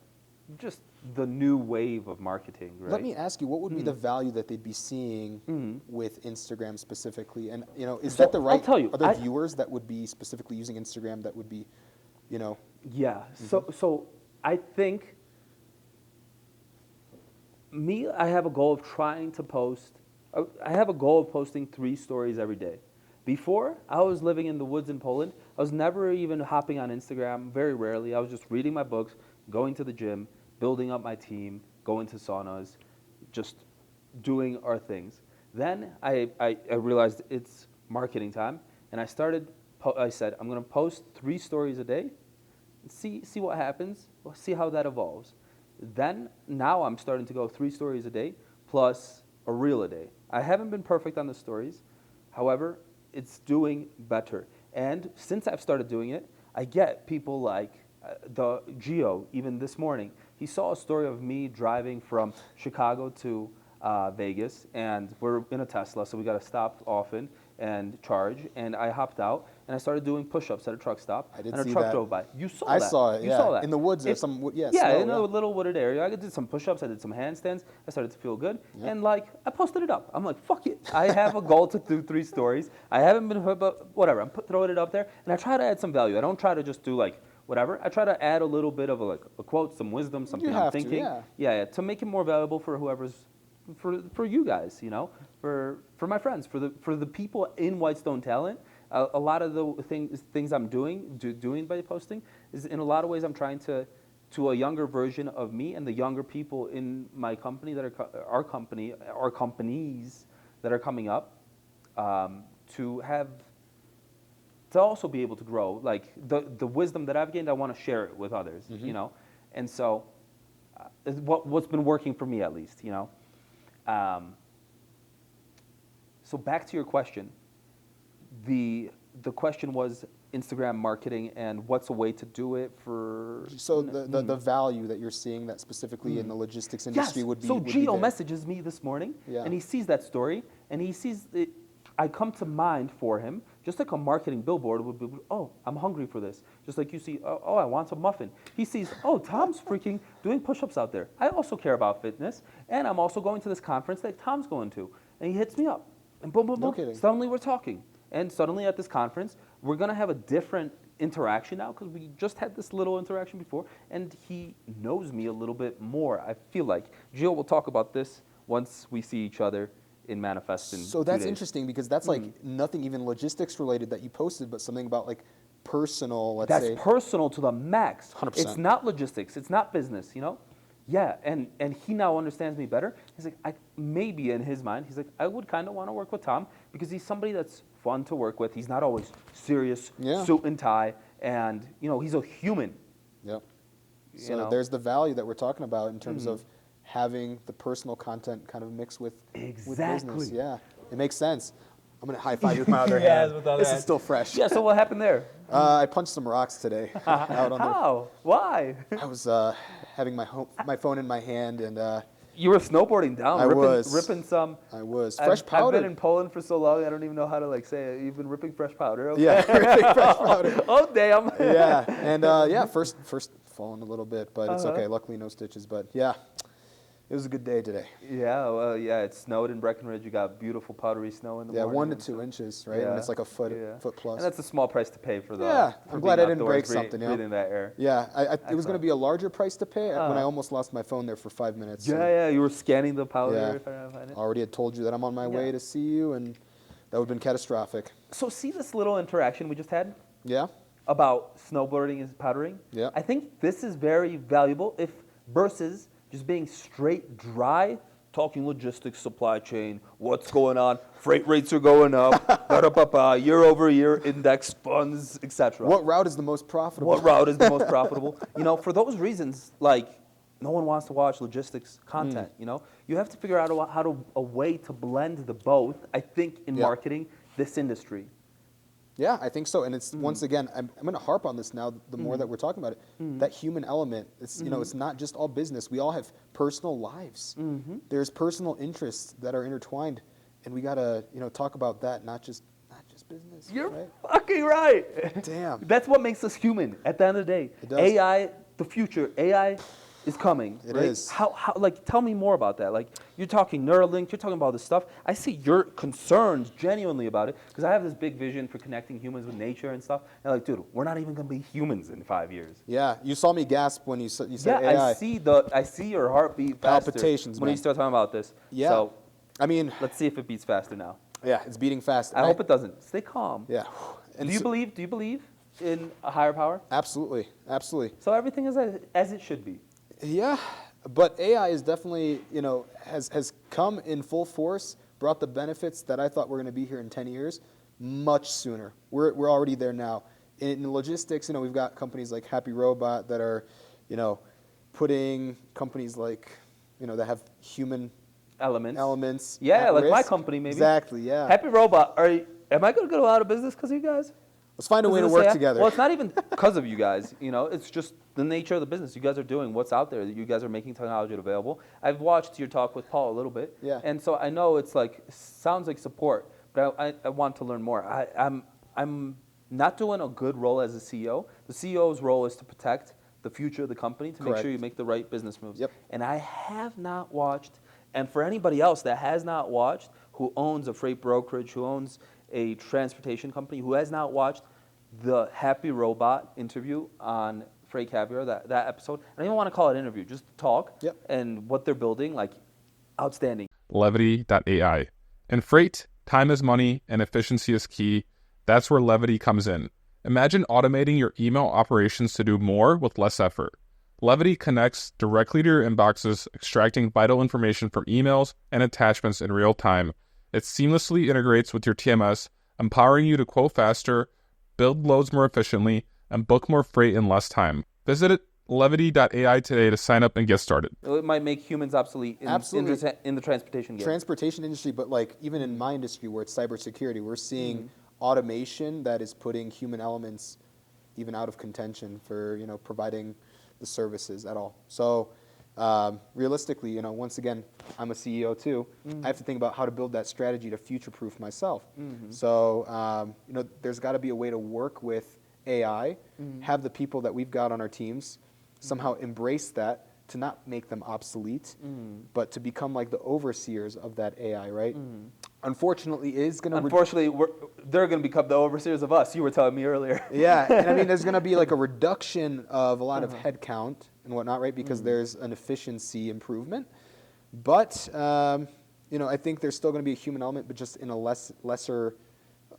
S3: just the new wave of marketing, right?
S1: Let me ask you, what would be the value that they'd be seeing with Instagram specifically? And is that the right
S3: I'll tell you,
S1: other viewers that would be specifically using Instagram that would be,
S3: Yeah. So I think I have a goal of trying to post. I have a goal of posting 3 stories every day. Before, I was living in the woods in Poland. I was never even hopping on Instagram, very rarely. I was just reading my books, going to the gym, building up my team, going to saunas, just doing our things. Then I realized it's marketing time, and I said, I'm going to post 3 stories a day, see what happens, see how that evolves. Then, now I'm starting to go 3 stories a day, plus a reel a day. I haven't been perfect on the stories. However, it's doing better. And since I've started doing it, I get people like the Gio, even this morning. He saw a story of me driving from Chicago to Vegas, and we're in a Tesla, so we got to stop often and charge. And I hopped out, and I started doing push-ups at a truck stop.
S1: I did
S3: and
S1: see
S3: a truck
S1: that.
S3: drove by. You saw
S1: I
S3: that.
S1: saw it,
S3: You
S1: yeah.
S3: saw that.
S1: In the woods or
S3: If-
S1: some,
S3: Yeah,
S1: snow,
S3: in a little wooded area. I did some push-ups. I did some handstands. I started to feel good.
S1: Yeah.
S3: And, I posted it up. I'm like, fuck it. I have a goal to do 3 stories. I haven't been, but whatever. I'm throwing it up there, and I try to add some value. I don't try to just do, whatever. I try to add a little bit of a quote, some wisdom, something I'm thinking. Yeah, to make it more valuable for whoever's, for you guys, for my friends, for the people in Whitestone Talent. A lot of the things I'm doing by posting is in a lot of ways I'm trying to a younger version of me and the younger people in my company that are our companies that are coming up to also be able to grow. Like the wisdom that I've gained, I want to share it with others, And so what's been working for me at least, So back to your question. The question was Instagram marketing and what's a way to do it for.
S1: So the value that you're seeing that specifically in the logistics industry would be.
S3: So
S1: would be
S3: Gio
S1: there.
S3: messages me this morning,
S1: Yeah.
S3: and he sees that story, and he sees it. I come to mind for him, just like a marketing billboard would be, oh, I'm hungry for this. Just like you see, oh, I want a muffin. He sees, oh, Tom's freaking doing push-ups out there. I also care about fitness, and I'm also going to this conference that Tom's going to. And he hits me up, and boom, boom,
S1: No
S3: boom,
S1: kidding.
S3: suddenly we're talking. And suddenly at this conference, we're going to have a different interaction now because we just had this little interaction before, and he knows me a little bit more, I feel like. Gio will talk about this once we see each other in Manifest in
S1: So
S3: 2
S1: that's
S3: days.
S1: interesting because that's nothing even logistics related that you posted, but something about personal, let's
S3: That's
S1: say.
S3: personal to the max.
S1: 100%.
S3: It's not logistics. It's not business, Yeah, and he now understands me better. He's like, maybe in his mind, he's like, I would kind of want to work with Tom because he's somebody that's fun to work with. He's not always serious, suit and tie, and he's a human.
S1: Yep. So there's the value that we're talking about in terms of having the personal content kind of mixed with business. Yeah, it makes sense. I'm gonna high five with my other hand. This is still fresh.
S3: Yeah. So what happened there?
S1: I punched some rocks today. Out on
S3: How? Why?
S1: I was having my phone in my hand and.
S3: You were snowboarding down, ripping some.
S1: I was. Fresh powder.
S3: I've been in Poland for so long, I don't even know how to say it. You've been ripping fresh powder. Okay.
S1: Yeah, ripping fresh powder.
S3: Oh, damn.
S1: Yeah, and first falling a little bit, but it's okay. Luckily, no stitches. But yeah, it was a good day today.
S3: Yeah, well, it snowed in Breckenridge. You got beautiful powdery snow in the morning.
S1: 1 to 2 inches, right? And it's like a foot plus.
S3: And that's a small price to pay for the.
S1: Yeah, I'm glad I didn't break something.
S3: Breathing that air.
S1: Yeah, it was going to be a larger price to pay when I almost lost my phone there for 5 minutes.
S3: Yeah, you were scanning the powder.
S1: Yeah,
S3: if I find it.
S1: Already had told you that I'm on my way to see you, and that would have been catastrophic.
S3: So see this little interaction we just had?
S1: Yeah.
S3: About snowboarding and powdering?
S1: Yeah.
S3: I think this is very valuable versus just being straight dry, talking logistics, supply chain, what's going on, freight rates are going up, year over year, index funds, etc.
S1: What route is the most profitable?
S3: For those reasons, like, no one wants to watch logistics content, You have to figure out a way to blend the both, I think, in marketing this industry.
S1: Yeah, I think so. And it's, once again, I'm going to harp on this now, the more that we're talking about it, that human element. It's, it's not just all business. We all have personal lives. There's personal interests that are intertwined, and we got to, talk about that, not just business.
S3: You're fucking right.
S1: Damn.
S3: That's what makes us human at the end of the day.
S1: It does.
S3: AI, the future, AI is coming.
S1: It
S3: right?
S1: is.
S3: How, tell me more about that. Like, you're talking Neuralink, you're talking about this stuff. I see your concerns genuinely about it because I have this big vision for connecting humans with nature and stuff. And like, dude, we're not even going to be humans in 5 years.
S1: Yeah, you saw me gasp when you said
S3: yeah,
S1: AI.
S3: I see your heartbeat faster
S1: Palpitations,
S3: when you start talking about this.
S1: Yeah.
S3: So,
S1: I mean,
S3: let's see if it beats faster now.
S1: Yeah, it's beating fast.
S3: I hope it doesn't. Stay calm.
S1: Yeah.
S3: And do you believe in a higher power?
S1: Absolutely, absolutely.
S3: So everything is as it should be.
S1: Yeah, but AI is definitely, has come in full force, brought the benefits that I thought were going to be here in 10 years much sooner. We're already there now. In logistics, we've got companies like Happy Robot that are, putting companies like, that have human elements.
S3: Yeah, like
S1: risk.
S3: my company maybe.
S1: Exactly, yeah.
S3: Happy Robot, am I going to go out of business because of you guys?
S1: Let's find a way to work together.
S3: Well, it's not even because of you guys. It's just the nature of the business. You guys are doing what's out there. You guys are making technology available. I've watched your talk with Paul a little bit.
S1: Yeah.
S3: And so I know it's sounds like support, but I want to learn more. I'm not doing a good role as a CEO. The CEO's role is to protect the future of the company, to make sure you make the right business moves.
S1: Yep.
S3: And I have not watched, and for anybody else that has not watched, who owns a freight brokerage, who owns a transportation company, who has not watched the Happy Robot interview on FreightCaviar, that episode. I don't even want to call it interview, just talk.
S1: Yep.
S3: And what they're building, outstanding.
S2: Levity.ai. In freight, time is money and efficiency is key. That's where Levity comes in. Imagine automating your email operations to do more with less effort. Levity connects directly to your inboxes, extracting vital information from emails and attachments in real time. It seamlessly integrates with your TMS, empowering you to quote faster, build loads more efficiently, and book more freight in less time. Visit Levity.ai today to sign up and get started.
S3: It might make humans obsolete in the transportation game.
S1: Transportation industry, but even in my industry where it's cybersecurity, we're seeing automation that is putting human elements even out of contention for providing the services at all. So realistically, once again, I'm a CEO too. I have to think about how to build that strategy to future-proof myself. So there's got to be a way to work with AI, have the people that we've got on our teams somehow embrace that, to not make them obsolete, but to become like the overseers of that AI, right? Unfortunately, they're going to become the overseers of us. You were telling me earlier. Yeah, and there's going to be a reduction of a lot of headcount and whatnot, right? Because there's an efficiency improvement. But I think there's still going to be a human element, but just in a lesser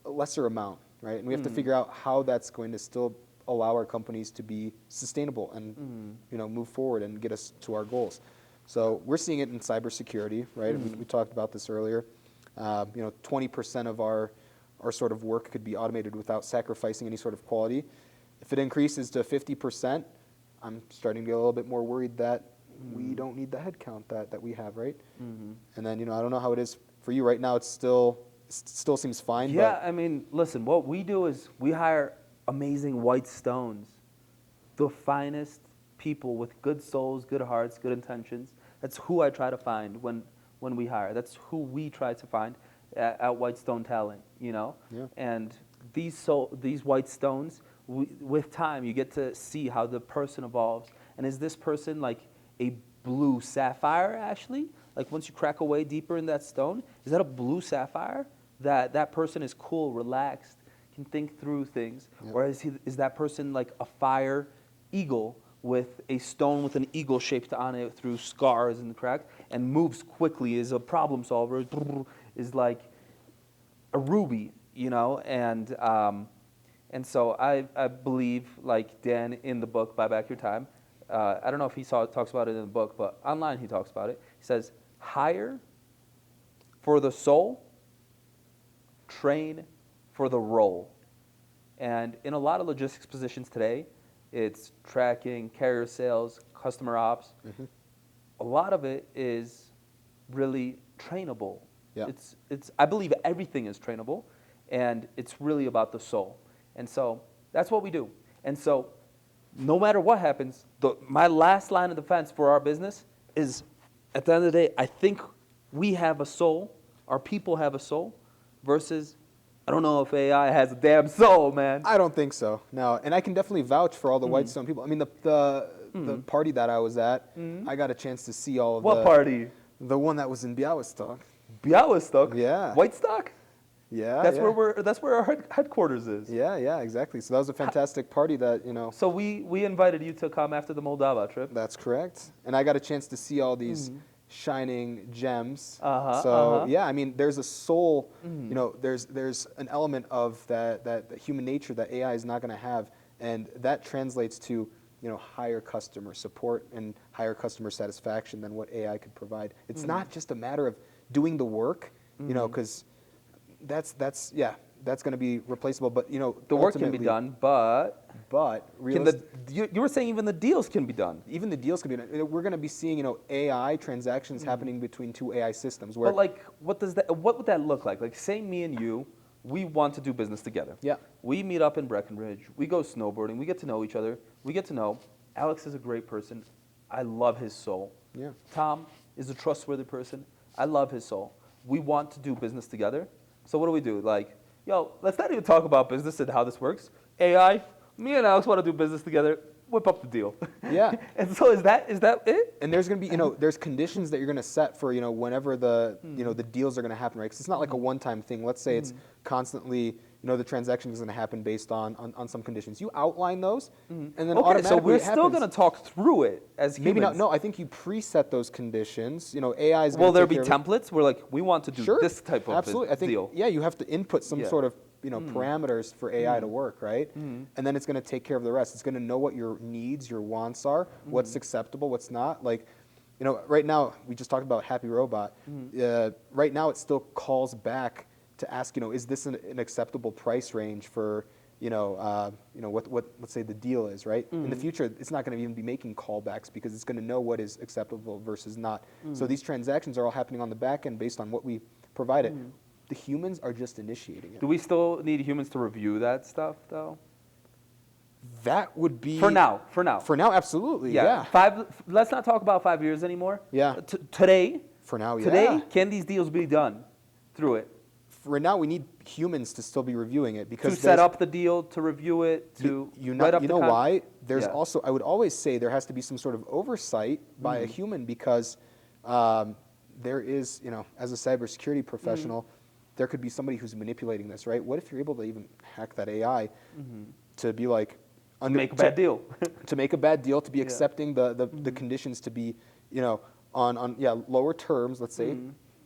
S1: amount, right? And we have to figure out how that's going to still allow our companies to be sustainable and move forward and get us to our goals. So we're seeing it in cybersecurity, right? We talked about this earlier. 20% of our sort of work could be automated without sacrificing any sort of quality. If it increases to 50%, I'm starting to get a little bit more worried that we don't need the headcount that we have, right? And then, I don't know how it is for you right now. It still seems fine.
S3: Yeah, I mean, listen, what we do is we hire amazing white stones, the finest people with good souls, good hearts, good intentions. That's who I try to find when we hire. That's who we try to find at White Stone Talent,
S1: Yeah.
S3: And these white stones, with time, you get to see how the person evolves. And is this person like a blue sapphire, actually? Like once you crack away deeper in that stone, is that a blue sapphire? That person is cool, relaxed, can think through things.
S1: Yep.
S3: Or is that person like a fire eagle with a stone with an eagle shaped on it through scars and cracks and moves quickly, is a problem solver, is like a ruby, and so I believe, like Dan in the book, Buy Back Your Time, I don't know if he talks about it in the book, but online he talks about it. He says, hire for the soul, train for the role. And in a lot of logistics positions today, it's tracking, carrier sales, customer ops. A lot of it is really trainable.
S1: Yeah.
S3: I believe everything is trainable, and it's really about the soul. And so that's what we do. And so no matter what happens, my last line of defense for our business is, at the end of the day, I think we have a soul, our people have a soul, versus, I don't know if AI has a damn soul, man.
S1: I don't think so. No, and I can definitely vouch for all the White Stone people. I mean, the party that I was at, I got a chance to see all of
S3: What party?
S1: The one that was in Białystok.
S3: Białystok?
S1: Yeah.
S3: White Stock?
S1: Yeah.
S3: That's
S1: yeah.
S3: where our headquarters is.
S1: Yeah, exactly. So that was a fantastic party that,
S3: So we invited you to come after the Moldova trip.
S1: That's correct. And I got a chance to see all these shining gems. Yeah, I mean, there's a soul, there's an element of that human nature that AI is not going to have, and that translates to, higher customer support and higher customer satisfaction than what AI could provide. It's not just a matter of doing the work, because that's going to be replaceable. But
S3: The work can be done, but you were saying even the deals can be done.
S1: Even the deals can be done. We're going to be seeing AI transactions happening between two AI systems. Where
S3: But like, what would that look like? Like, say me and you, we want to do business together.
S1: Yeah.
S3: We meet up in Breckenridge. We go snowboarding. We get to know each other. We get to know Alex is a great person. I love his soul.
S1: Yeah.
S3: Tom is a trustworthy person. I love his soul. We want to do business together. So what do? Like, let's not even talk about business and how this works. AI, me and Alex want to do business together. Whip up the deal.
S1: Yeah.
S3: And so is that it?
S1: And there's going to be, there's conditions that you're going to set for, whenever the, the deals are going to happen, right? Because it's not like a one-time thing. Let's say it's constantly, the transaction is going to happen based on some conditions. You outline those, and then automatically
S3: so we're
S1: it
S3: still going to talk through it as humans.
S1: Maybe not. No, I think you preset those conditions. AI is.
S3: Will there be templates? We're like, we want to do this type of
S1: absolutely. I think,
S3: deal.
S1: Yeah, you have to input some sort of parameters for AI to work, right? And then it's going to take care of the rest. It's going to know what your needs, your wants are, what's acceptable, what's not. Like, right now, we just talked about Happy Robot. Right now, it still calls back to ask, is this an acceptable price range for, what let's say the deal is, right? In the future, it's not going to even be making callbacks because it's going to know what is acceptable versus not. So these transactions are all happening on the back end based on what we provided. The humans are just initiating it.
S3: Do we still need humans to review that stuff, though?
S1: That would be
S3: for now.
S1: For now, absolutely. Yeah.
S3: Let's not talk about 5 years anymore.
S1: Yeah.
S3: Today.
S1: For now,
S3: Today, can these deals be done through it?
S1: For now, we need humans to still be reviewing it because
S3: to set up the deal, to review it, to write up the contract.
S1: Why? There's also, I would always say there has to be some sort of oversight by a human because there is, as a cybersecurity professional, there could be somebody who's manipulating this, right? What if you're able to even hack that AI to be like,
S3: make a bad deal,
S1: to make a bad deal, to be accepting the conditions to be, on lower terms, let's say,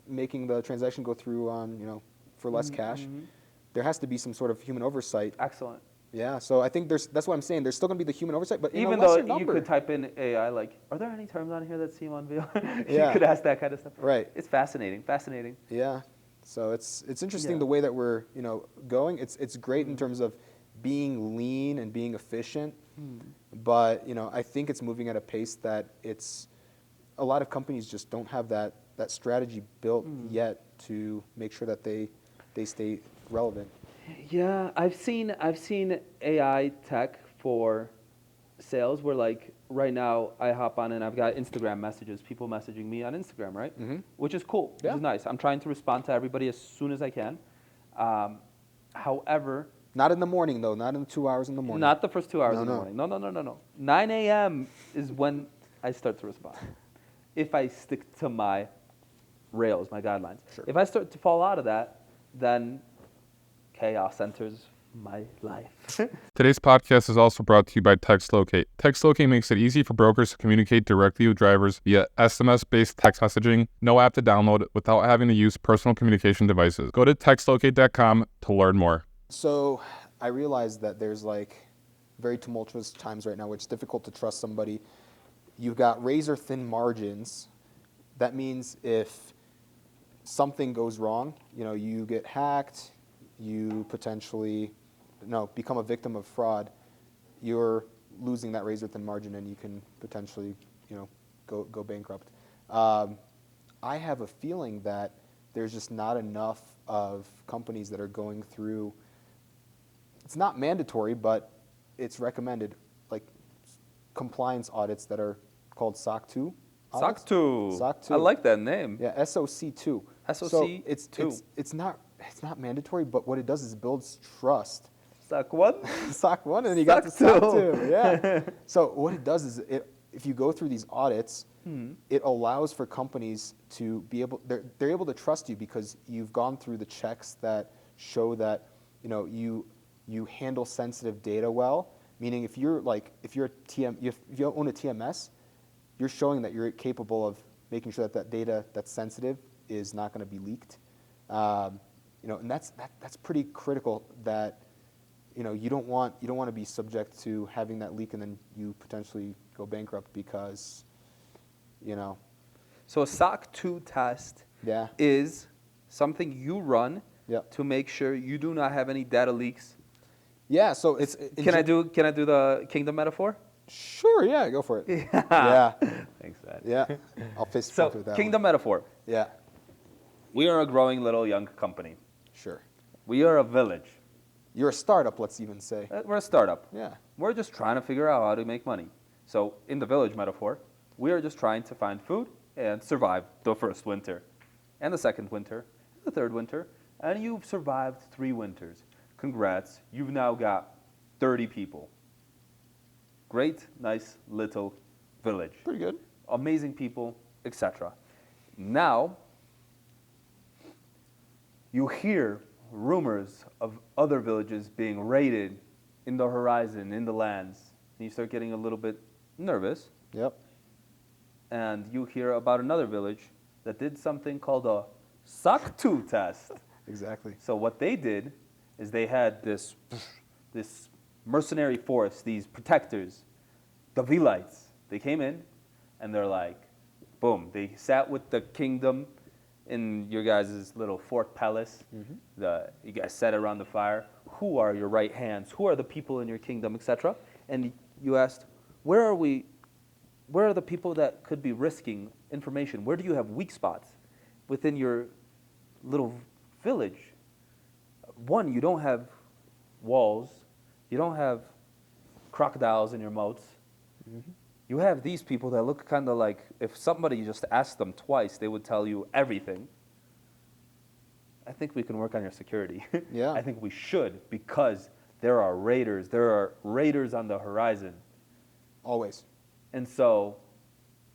S1: making the transaction go through on, for less cash. There has to be some sort of human oversight.
S3: Excellent.
S1: Yeah, so I think that's what I'm saying. There's still going to be the human oversight, but in
S3: Even
S1: a
S3: though
S1: lesser
S3: you
S1: number.
S3: could type in AI, like, are there any terms on here that seem unreal?
S1: Yeah.
S3: You could ask that kind of stuff.
S1: Right.
S3: It's fascinating.
S1: Yeah. So it's interesting
S3: Yeah.
S1: the way that we're going. It's great in terms of being lean and being efficient, but I think it's moving at a pace that it's a lot of companies just don't have that strategy built yet to make sure that they stay relevant.
S3: Yeah, I've seen AI tech for sales where like right now I hop on and I've got Instagram messages, people messaging me on Instagram, right? Which is cool, which
S1: Yeah.
S3: is nice. I'm trying to respond to everybody as soon as I can. However,
S1: Not in the morning though. Not in the 2 hours in the morning.
S3: not the first 2 hours
S1: No,
S3: in the
S1: no.
S3: morning. No. 9 a.m. is when I start to respond. If I stick to my rails, my guidelines.
S1: Sure.
S3: If I start to fall out of that, then chaos enters my life.
S2: Today's podcast is also brought to you by TextLocate. TextLocate makes it easy for brokers to communicate directly with drivers via SMS-based text messaging, no app to download, without having to use personal communication devices. Go to textlocate.com to learn more.
S1: So I realize that there's like very tumultuous times right now where it's difficult to trust somebody. You've got razor thin margins. That means if something goes wrong, you get hacked, you potentially become a victim of fraud, you're losing that razor thin margin and you can potentially go bankrupt. I have a feeling that there's just not enough of companies that are going through, it's not mandatory, but it's recommended, like compliance audits that are called SOC 2 audits.
S3: SOC 2.
S1: SOC 2.
S3: I like that name.
S1: Yeah, SOC 2.
S3: SOC
S1: So
S3: 2.
S1: it's not mandatory, but what it does is it builds trust.
S3: SOC 1?
S1: SOC 1 and then you got the
S3: SOC
S1: SOC
S3: 2.
S1: 2. Yeah. So what it does is if you go through these audits, it allows for companies to be able, they're able to trust you because you've gone through the checks that show that you handle sensitive data well. Meaning if you own a TMS, you're showing that you're capable of making sure that data that's sensitive is not going to be leaked. And that's pretty critical. That you don't want to be subject to having that leak and then you potentially go bankrupt because
S3: So a SOC 2 test
S1: Yeah.
S3: is something you run
S1: Yep.
S3: to make sure you do not have any data leaks.
S1: Yeah. So it's
S3: Can I do the kingdom metaphor?
S1: Sure. Yeah. Go for it. Yeah.
S3: Thanks, man.
S1: Yeah. I'll fist
S3: So
S1: bump with that
S3: kingdom
S1: one.
S3: metaphor.
S1: Yeah.
S3: We are a growing little young company.
S1: Sure.
S3: We are a village.
S1: You're a startup. Let's even say.
S3: We're a startup.
S1: Yeah.
S3: We're just trying to figure out how to make money. So in the village metaphor, we are just trying to find food and survive the first winter, and the second winter, and the third winter, and you've survived 3 winters. Congrats, you've now got 30 people. Great, nice little village.
S1: Pretty good.
S3: Amazing people, etc. Now, you hear rumors of other villages being raided in the horizon, in the lands, and you start getting a little bit nervous.
S1: Yep.
S3: And you hear about another village that did something called a SOC 2 test.
S1: Exactly.
S3: So what they did is they had this mercenary force, these protectors, the Vites. They came in and they're like, boom. They sat with the kingdom in your guys' little fort palace. You guys sat around the fire. Who are your right hands? Who are the people in your kingdom, etc.? And you asked, where are the people that could be risking information? Where do you have weak spots within your little village? One, you don't have walls. You don't have crocodiles in your moats. You have these people that look kind of like, if somebody just asked them twice, they would tell you everything. I think we can work on your security.
S1: Yeah.
S3: I think we should, because there are raiders. There are raiders on the horizon.
S1: Always.
S3: And so,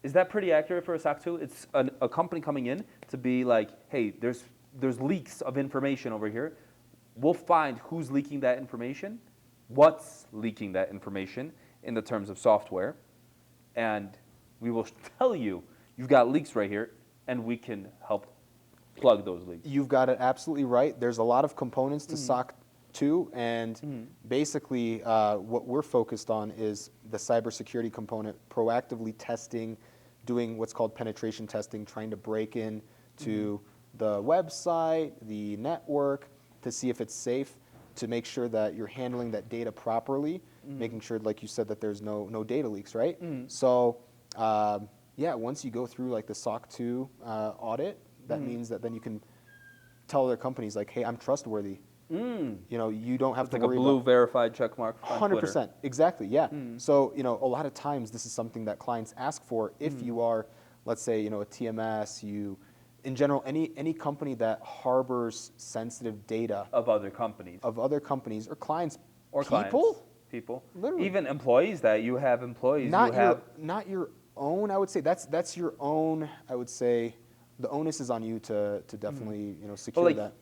S3: is that pretty accurate for a SOC 2? It's a company coming in to be like, hey, there's leaks of information over here. We'll find who's leaking that information, what's leaking that information in the terms of software, and we will tell you, you've got leaks right here, and we can help plug those leaks.
S1: You've got it absolutely right. There's a lot of components to SOC 2, and basically what we're focused on is the cybersecurity component, proactively testing, doing what's called penetration testing, trying to break in to the website, the network, to see if it's safe, to make sure that you're handling that data properly, making sure, like you said, that there's no data leaks, right? So, once you go through like the SOC 2 audit, that means that then you can tell other companies like, hey, I'm trustworthy. You know, you don't have
S3: It's
S1: to
S3: like a
S1: worry
S3: blue
S1: about
S3: verified check mark on
S1: 100%,
S3: Twitter.
S1: exactly, yeah. So, you know, a lot of times this is something that clients ask for if you are, let's say, you know, a TMS, in general, any company that harbors sensitive data
S3: Of other companies.
S1: or clients,
S3: Or people.
S1: Literally.
S3: Even employees that you have employees.
S1: not your own, I would say. That's your own, I would say. The onus is on you to definitely, you know, secure
S3: But like
S1: that.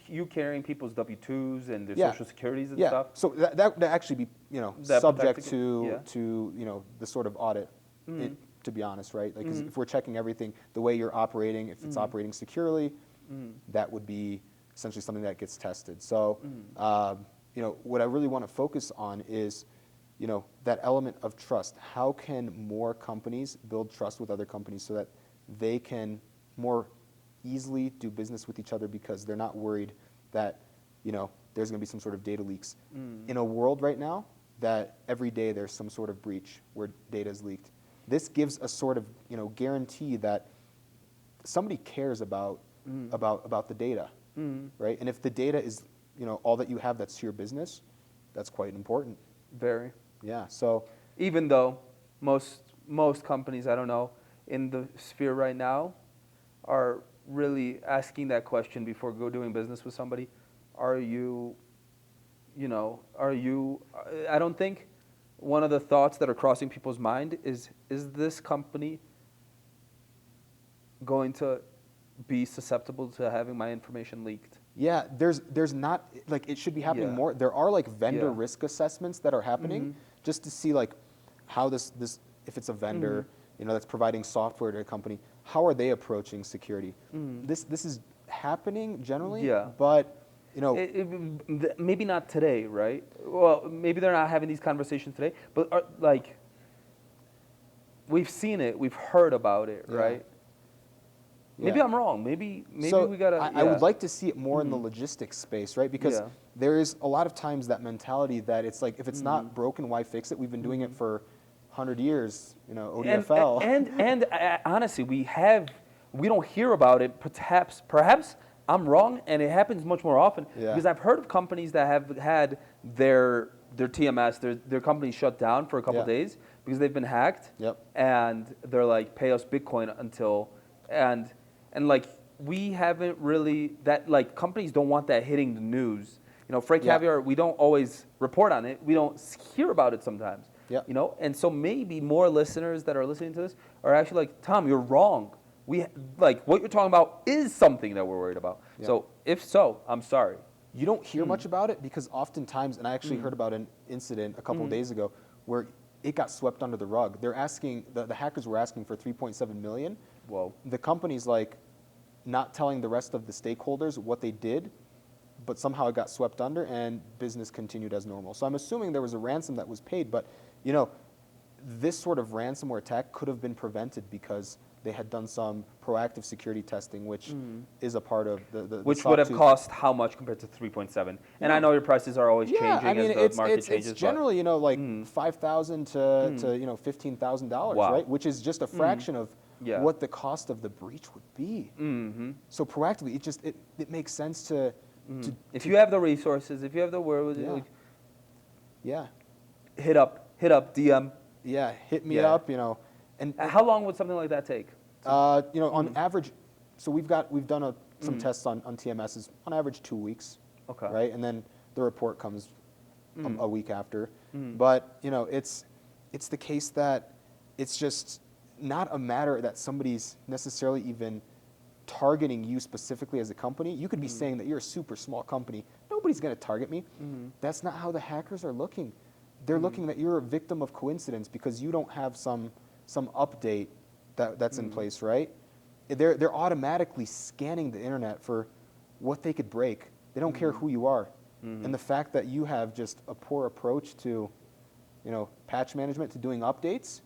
S3: you carrying people's W-2s and their
S1: Yeah.
S3: social securities and
S1: Yeah,
S3: stuff.
S1: so that would actually be, you know,
S3: That
S1: subject
S3: protected-
S1: to you know, the sort of audit, to be honest, right? Like, 'cause if we're checking everything, the way you're operating, if it's operating securely, that would be essentially something that gets tested. So, you know, what I really want to focus on is, you know, that element of trust. How can more companies build trust with other companies so that they can more easily do business with each other because they're not worried that, you know, there's going to be some sort of data leaks. In a world right now that every day there's some sort of breach where data is leaked, this gives a sort of, you know, guarantee that somebody cares about the data, right? And if the data is, you know, all that you have that's your business, that's quite important.
S3: Very.
S1: Yeah. So
S3: Even though most companies, I don't know, in the sphere right now, are really asking that question before doing business with somebody. Are you, I don't think one of the thoughts that are crossing people's mind is this company going to be susceptible to having my information leaked?
S1: yeah, there's not, like, it should be happening
S3: Yeah.
S1: more. There are like vendor
S3: Yeah.
S1: risk assessments that are happening just to see like how this if it's a vendor, you know, that's providing software to a company, how are they approaching security? This is happening generally,
S3: Yeah.
S1: but you know,
S3: Maybe not today, right? Well, maybe they're not having these conversations today, but like we've seen it, we've heard about it,
S1: Yeah.
S3: right? Maybe
S1: yeah.
S3: I'm wrong. Maybe
S1: So
S3: we gotta.
S1: I would like to see it more in the logistics space, right? Because
S3: Yeah.
S1: there is a lot of times that mentality that it's like, if it's not broken, why fix it? We've been doing it for 100 years, you know, ODFL.
S3: And honestly, we don't hear about it. Perhaps I'm wrong, and it happens much more often
S1: Yeah.
S3: because I've heard of companies that have had their TMS, their company shut down for a couple
S1: Yeah.
S3: days because they've been hacked.
S1: Yep.
S3: And they're like, pay us Bitcoin until and like we haven't really that like companies don't want that hitting the news. You know, FreightCaviar, we don't always report on it. We don't hear about it sometimes.
S1: Yeah.
S3: You know, and so maybe more listeners that are listening to this are actually like, Tom, you're wrong. Like what you're talking about is something that we're worried about.
S1: Yeah.
S3: So if so, I'm sorry.
S1: You don't hear much about it because oftentimes, and I actually heard about an incident a couple of days ago where it got swept under the rug. They're asking, the hackers were asking for 3.7 million.
S3: Whoa.
S1: The company's like not telling the rest of the stakeholders what they did, but somehow it got swept under and business continued as normal. So I'm assuming there was a ransom that was paid, but you know, this sort of ransomware attack could have been prevented because they had done some proactive security testing, which is a part of the
S3: Which
S1: SOC
S3: would have
S1: 2.
S3: cost how much compared to 3.7? And I know your prices are always changing
S1: I mean,
S3: as the market changes.
S1: it's generally, you know, like $5,000 to you know, $15,000,
S3: Wow.
S1: right? Which is just a fraction of
S3: Yeah.
S1: what the cost of the breach would be. So proactively, it makes sense to
S3: if you have the resources, if you have the wherewithal,
S1: yeah.
S3: hit up DM.
S1: Yeah, hit me
S3: Yeah.
S1: up, you know. And
S3: How long would something like that take?
S1: you know, on average, so we've done some tests on TMSs, on average 2 weeks.
S3: Okay.
S1: Right? And then the report comes a week after. But, you know, it's the case that it's just not a matter that somebody's necessarily even targeting you specifically as a company. You could be saying that you're a super small company. Nobody's going to target me. That's not how the hackers are looking. They're looking that you're a victim of coincidence because you don't have some update that's in place, right? They're automatically scanning the internet for what they could break. They don't care who you are. And the fact that you have just a poor approach to, patch management, to doing updates,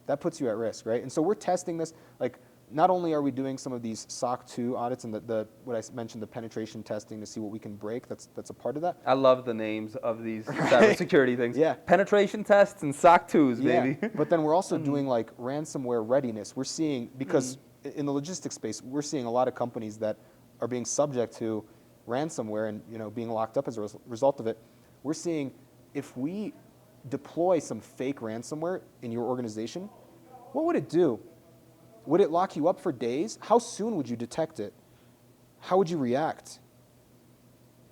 S1: that puts you at risk, right? And so we're testing this. Like, not only are we doing some of these SOC 2 audits and what I mentioned, the penetration testing to see what we can break, that's a part of that.
S3: I love the names of these cybersecurity things.
S1: Yeah.
S3: Penetration tests and SOC 2s, baby.
S1: Yeah. But then we're also doing like ransomware readiness. We're seeing, because in the logistics space, we're seeing a lot of companies that are being subject to ransomware and being locked up as a result of it. We're seeing if we deploy some fake ransomware in your organization, what would it do? Would it lock you up for days? How soon would you detect it? How would you react?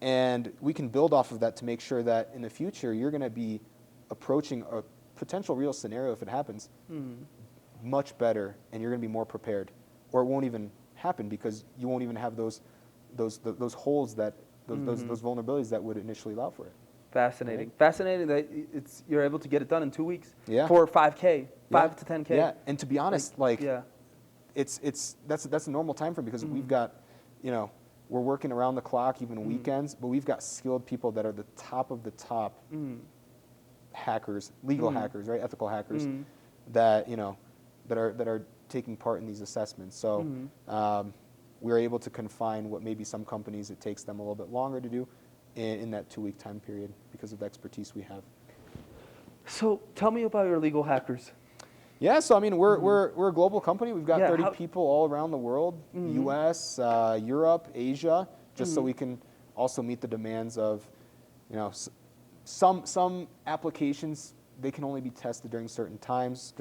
S1: And we can build off of that to make sure that in the future you're going to be approaching a potential real scenario if it happens much better, and you're going to be more prepared, or it won't even happen because you won't even have those holes that those vulnerabilities that would initially allow for it.
S3: Fascinating.
S1: Right?
S3: Fascinating that you're able to get it done in 2 weeks.
S1: Yeah.
S3: For 5K, 5 to 10K.
S1: Yeah, and to be honest,
S3: that's
S1: that's a normal time frame because we've got, we're working around the clock, even weekends, but we've got skilled people that are the top of the top hackers, legal hackers, right, ethical hackers, that that are taking part in these assessments. So we're able to confine what maybe some companies it takes them a little bit longer to do in that 2-week time period because of the expertise we have.
S3: So tell me about your legal hackers.
S1: Yeah, so I mean, we're a global company. We've got 30
S3: how-
S1: people all around the world, U.S., Europe, Asia, just so we can also meet the demands of, some applications, they can only be tested during certain times,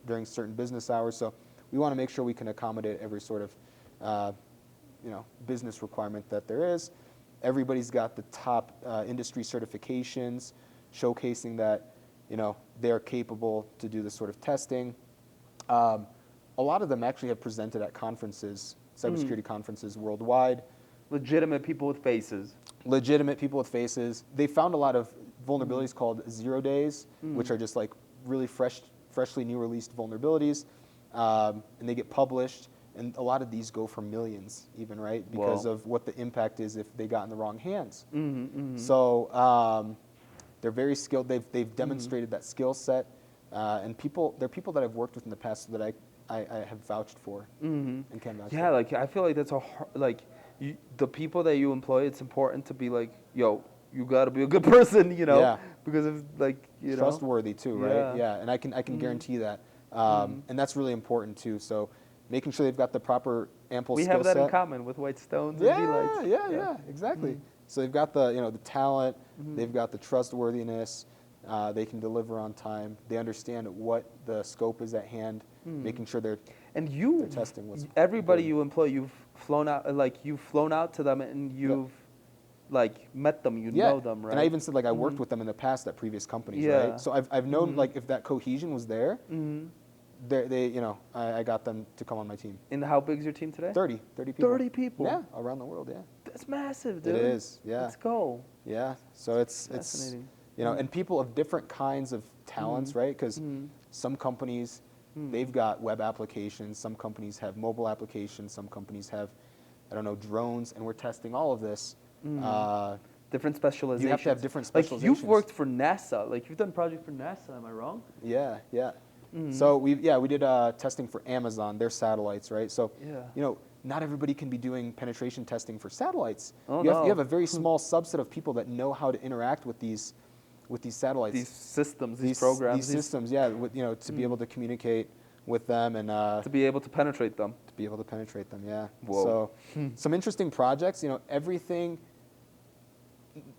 S1: during certain business hours. So we want to make sure we can accommodate every sort of, business requirement that there is. Everybody's got the top industry certifications, showcasing that, they're capable to do this sort of testing. A lot of them actually have presented at conferences, cybersecurity conferences worldwide.
S3: Legitimate people with faces.
S1: Legitimate people with faces. They found a lot of vulnerabilities called 0 days, which are just like really freshly new released vulnerabilities, and they get published. And a lot of these go for millions, even, right? Because of what the impact is if they got in the wrong hands. So they're very skilled. They've demonstrated that skill set, and they're people that I've worked with in the past that I have vouched for and can vouch for.
S3: Yeah, like I feel like that's the people that you employ. It's important to be like, yo, you got to be a good person,
S1: Yeah.
S3: because of
S1: Trustworthy too, right?
S3: Yeah.
S1: And I can guarantee that, and that's really important too. So making sure they've got the proper ample skill set.
S3: We have that in common with White Stones and Vite.
S1: Yeah, exactly. So they've got the talent, they've got the trustworthiness, they can deliver on time, they understand what the scope is at hand, making sure they're testing what's
S3: everybody
S1: important.
S3: you employ, you've flown out to them and you've met them, know them, right?
S1: And I even said I worked with them in the past at previous companies,
S3: Yeah.
S1: right? So I've known if that cohesion was there, I got them to come on my team.
S3: And how big is your team today?
S1: 30 people.
S3: 30 people.
S1: Yeah, around the world, yeah.
S3: That's massive, dude.
S1: It is, yeah.
S3: Let's go.
S1: Yeah, so it's
S3: Fascinating.
S1: and people of different kinds of talents, right? Because some companies, they've got web applications, some companies have mobile applications, some companies have, drones, and we're testing all of this.
S3: Different specializations.
S1: You have to have different
S3: Like
S1: specializations.
S3: you've worked for NASA. Like you've done projects for NASA. Am I wrong?
S1: Yeah. So we did testing for Amazon, their satellites, right? So not everybody can be doing penetration testing for satellites. You have a very small subset of people that know how to interact with these satellites.
S3: These systems, these programs.
S1: These systems, to be able to communicate with them and
S3: to be able to penetrate them.
S1: to be able to penetrate them, yeah.
S3: Whoa.
S1: So some interesting projects,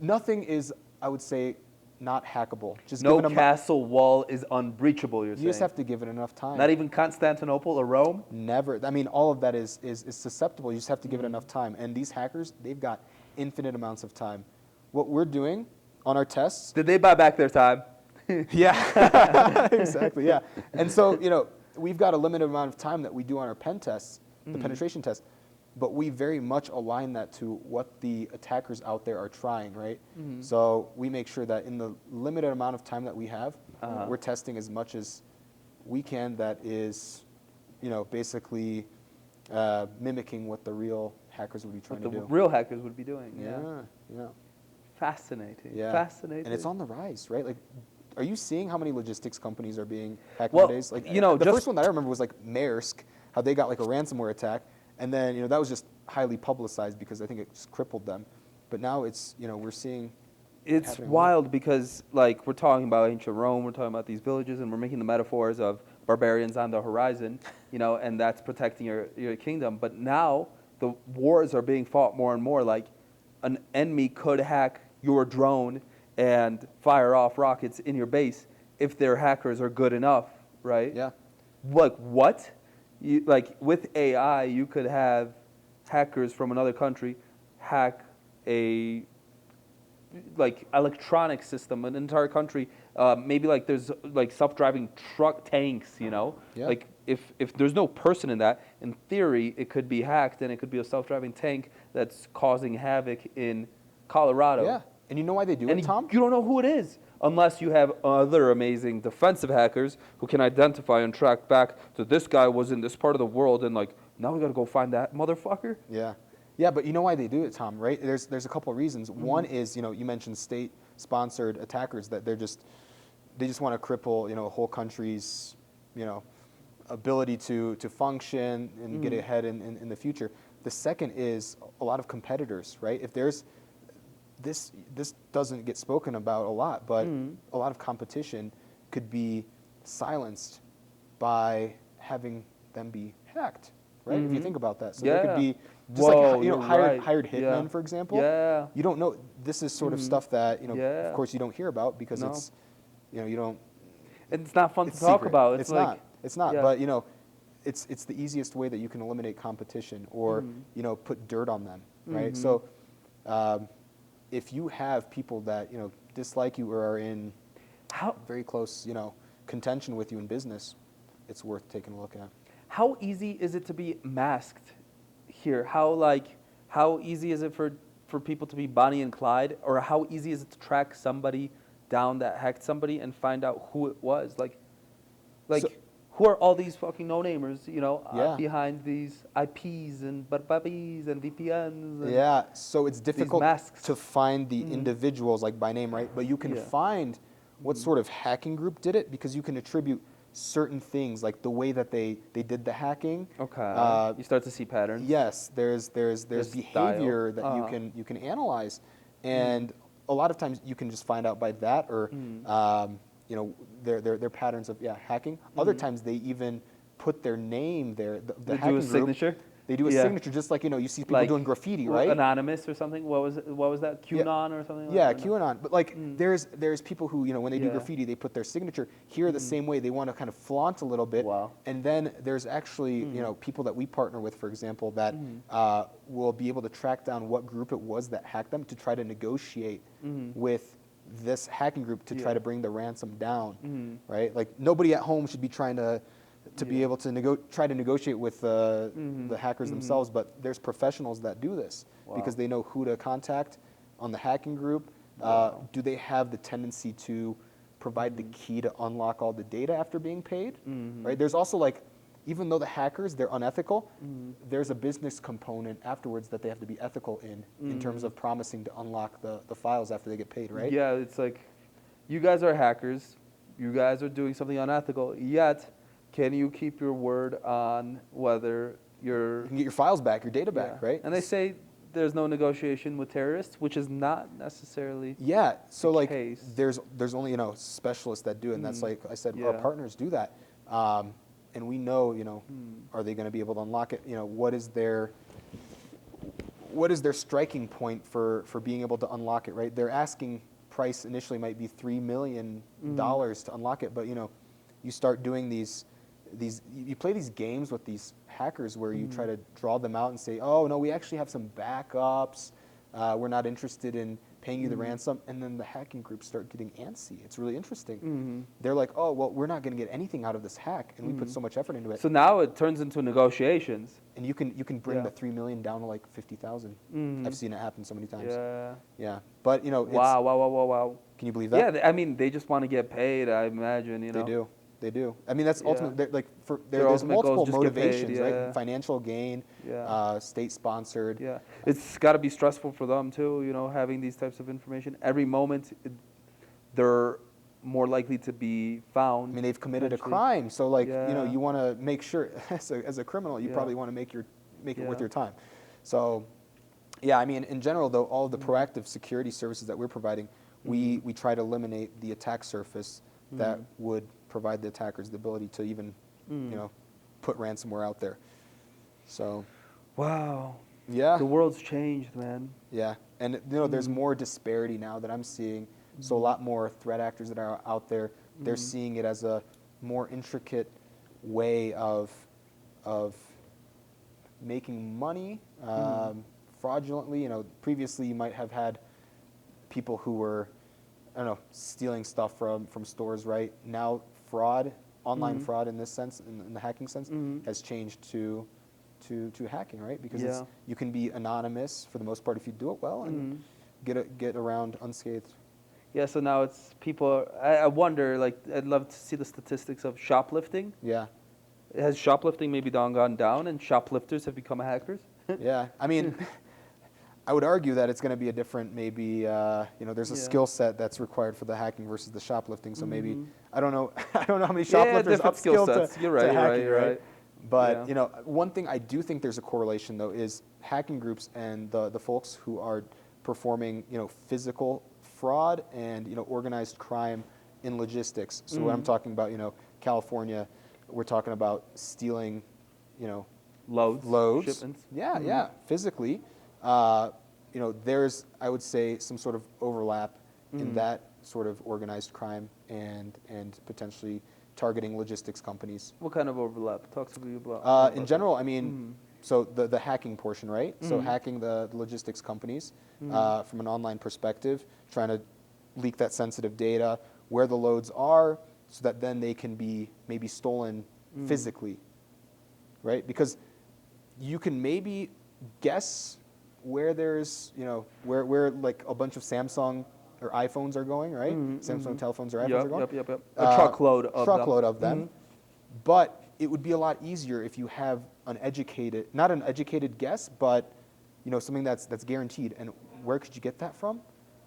S1: nothing is, I would say, not hackable. Just
S3: No
S1: given
S3: castle wall is unbreachable, you're saying?
S1: you just have to give it enough time.
S3: Not even Constantinople or Rome?
S1: Never. I mean, all of that is susceptible. You just have to give it enough time. And these hackers, they've got infinite amounts of time. What we're doing on our tests.
S3: Did they buy back their time?
S1: Yeah, exactly. Yeah. And so, we've got a limited amount of time that we do on our pen tests, the penetration tests, but we very much align that to what the attackers out there are trying, right? So we make sure that in the limited amount of time that we have, we're testing as much as we can that is, basically mimicking what the real hackers would be trying to do.
S3: Real hackers would be doing.
S1: Yeah.
S3: Fascinating.
S1: Yeah.
S3: Fascinating.
S1: And it's on the rise, right? Like, are you seeing how many logistics companies are being hacked
S3: Well,
S1: nowadays? Like,
S3: you know,
S1: the
S3: just-
S1: first one that I remember was like Maersk, how they got like a ransomware attack, and then that was just highly publicized because I think it just crippled them. But now it's we're seeing.
S3: It's
S1: happening
S3: wild because, like, we're talking about ancient Rome, we're talking about these villages, and we're making the metaphors of barbarians on the horizon, and that's protecting your kingdom. But now the wars are being fought more and more. Like, an enemy could hack your drone and fire off rockets in your base if their hackers are good enough, right?
S1: Yeah.
S3: Like, what? Like, with AI, you could have hackers from another country hack a electronic system, an entire country. Maybe like there's like self-driving truck tanks,
S1: Yeah.
S3: Like if there's no person in that, in theory it could be hacked and it could be a self-driving tank that's causing havoc in Colorado.
S1: Yeah. And you know why they do
S3: And
S1: it, Tom?
S3: you don't know who it is unless you have other amazing defensive hackers who can identify and track back to this guy was in this part of the world and like now we got to go find that motherfucker.
S1: Yeah. Yeah, but you know why they do it, Tom, right? There's a couple of reasons. One is, you mentioned state-sponsored attackers that they just want to cripple, a whole country's, ability to function and get ahead in the future. The second is a lot of competitors, right? If there's this doesn't get spoken about a lot, but a lot of competition could be silenced by having them be hacked, right? If you think about that. So there could be just hired hitmen, for example.
S3: Yeah.
S1: You don't know. This is sort of stuff that
S3: Yeah.
S1: of course, you don't hear about because
S3: No.
S1: it's, you don't.
S3: It's not fun
S1: It's
S3: to talk
S1: secret.
S3: about.
S1: It's
S3: like,
S1: not. It's not.
S3: yeah.
S1: But it's the easiest way that you can eliminate competition or put dirt on them, right? So, if you have people that dislike you or are in very close contention with you in business, it's worth taking a look at.
S3: How easy is it to be masked here? How easy is it for people to be Bonnie and Clyde, or how easy is it to track somebody down that hacked somebody and find out who it was?
S1: So-
S3: who are all these fucking no-namers,
S1: Yeah.
S3: behind these IPs and barbabis and VPNs? And
S1: Yeah, so it's difficult
S3: masks.
S1: to find the individuals like by name, right? But you can
S3: Yeah.
S1: find what sort of hacking group did it because you can attribute certain things like the way that they did the hacking.
S3: Okay. You start to see patterns.
S1: Yes, there's
S3: There's
S1: behavior
S3: style.
S1: that you can analyze, and a lot of times you can just find out by that or their patterns of hacking. Other times they even put their name there. The
S3: They
S1: hacking
S3: do a
S1: group,
S3: signature.
S1: They do a
S3: Yeah.
S1: signature just like you see people
S3: Like,
S1: doing graffiti,
S3: Well,
S1: right?
S3: Anonymous or something. What was that? QAnon or something?
S1: Yeah,
S3: like that?
S1: QAnon. But like, there's people who when they do
S3: Yeah.
S1: graffiti, they put their signature here the same way. They want to kind of flaunt a little bit.
S3: Wow.
S1: And then there's actually people that we partner with, for example, that will be able to track down what group it was that hacked them to try to negotiate with this hacking group to try to bring the ransom down. Right? Like nobody at home should be trying to be able to try to negotiate with the hackers themselves, but there's professionals that do this because they know who to contact on the hacking group. Do they have the tendency to provide the key to unlock all the data after being paid? Right? There's also like, even though the hackers, they're unethical, there's a business component afterwards that they have to be ethical in terms of promising to unlock the files after they get paid, right?
S3: Yeah, it's like, you guys are hackers. You guys are doing something unethical. Yet, can you keep your word on whether you're...
S1: You can get your files back, your data back, right?
S3: And they say there's no negotiation with terrorists, which is not necessarily...
S1: Yeah, so like
S3: case.
S1: there's only specialists that do it, and that's like I said, our
S3: Yeah.
S1: partners do that, and we know are they going to be able to unlock it? What is their striking point for being able to unlock it? Right, their asking price initially might be $3 million to unlock it, but you start doing you play these games with these hackers where you try to draw them out and say, oh no, we actually have some backups. We're not interested in paying you the ransom. And then the hacking groups start getting antsy. It's really interesting. They're like, oh, well, we're not going to get anything out of this hack. And we put so much effort into it.
S3: So now it turns into negotiations.
S1: And you can bring
S3: Yeah.
S1: the $3 million down to like 50,000. I've seen it happen so many times.
S3: Yeah.
S1: Yeah. But, it's,
S3: Wow.
S1: can you believe that?
S3: Yeah, I mean, they just want to get paid, I imagine,
S1: They do. They do. I mean, that's
S3: Yeah.
S1: ultimately like
S3: Their
S1: there's
S3: ultimate goal
S1: multiple
S3: is just get paid,
S1: motivations,
S3: yeah.
S1: right? Financial gain,
S3: Yeah.
S1: state sponsored.
S3: Yeah, it's got to be stressful for them too. Having these types of information every moment, they're more likely to be found.
S1: I mean, they've committed a
S3: potentially.
S1: crime, so like
S3: Yeah.
S1: you want to make sure as a criminal, you
S3: Yeah.
S1: probably want to make it worth
S3: Yeah.
S1: your time. So, yeah, I mean, in general though, all of the proactive security services that we're providing, we try to eliminate the attack surface that would provide the attackers the ability to even put ransomware out there. So,
S3: Wow.
S1: yeah,
S3: The world's changed, man.
S1: yeah, and there's more disparity now that I'm seeing. So a lot more threat actors that are out there, they're seeing it as a more intricate way of making money fraudulently. Previously you might have had people who were, I don't know, stealing stuff from stores, right? Now fraud, online fraud in this sense, in the hacking sense, has changed to hacking, right? Because you can be anonymous for the most part if you do it well and get around unscathed.
S3: Yeah, so now it's people. I wonder, like, I'd love to see the statistics of shoplifting.
S1: Yeah.
S3: Has shoplifting maybe gone down, and shoplifters have become hackers?
S1: Yeah, I mean, I would argue that it's going to be a different, maybe, there's a
S3: Yeah.
S1: skill set that's required for the hacking versus the shoplifting. So maybe, I don't know how many shoplifters
S3: different skill
S1: upskill
S3: sets.
S1: to,
S3: You're right,
S1: to
S3: you're
S1: hacking,
S3: right, you're right.
S1: But,
S3: Yeah.
S1: one thing I do think there's a correlation, though, is hacking groups and the folks who are performing, physical fraud and, organized crime in logistics. So when I'm talking about, California, we're talking about stealing, loads.
S3: Shipments.
S1: Yeah, yeah, physically. There's, I would say, some sort of overlap in that sort of organized crime and potentially targeting logistics companies.
S3: What kind of overlap? Talk to me about.
S1: In general, I mean, so the hacking portion, right? So hacking the logistics companies from an online perspective, trying to leak that sensitive data, where the loads are, so that then they can be maybe stolen physically, right? Because you can maybe guess where there's, where like a bunch of Samsung or iPhones are going, right? Samsung telephones or iPhones are going.
S3: Yep. A truckload of them.
S1: But it would be a lot easier if you have not an educated guess, but something that's guaranteed. And where could you get that from?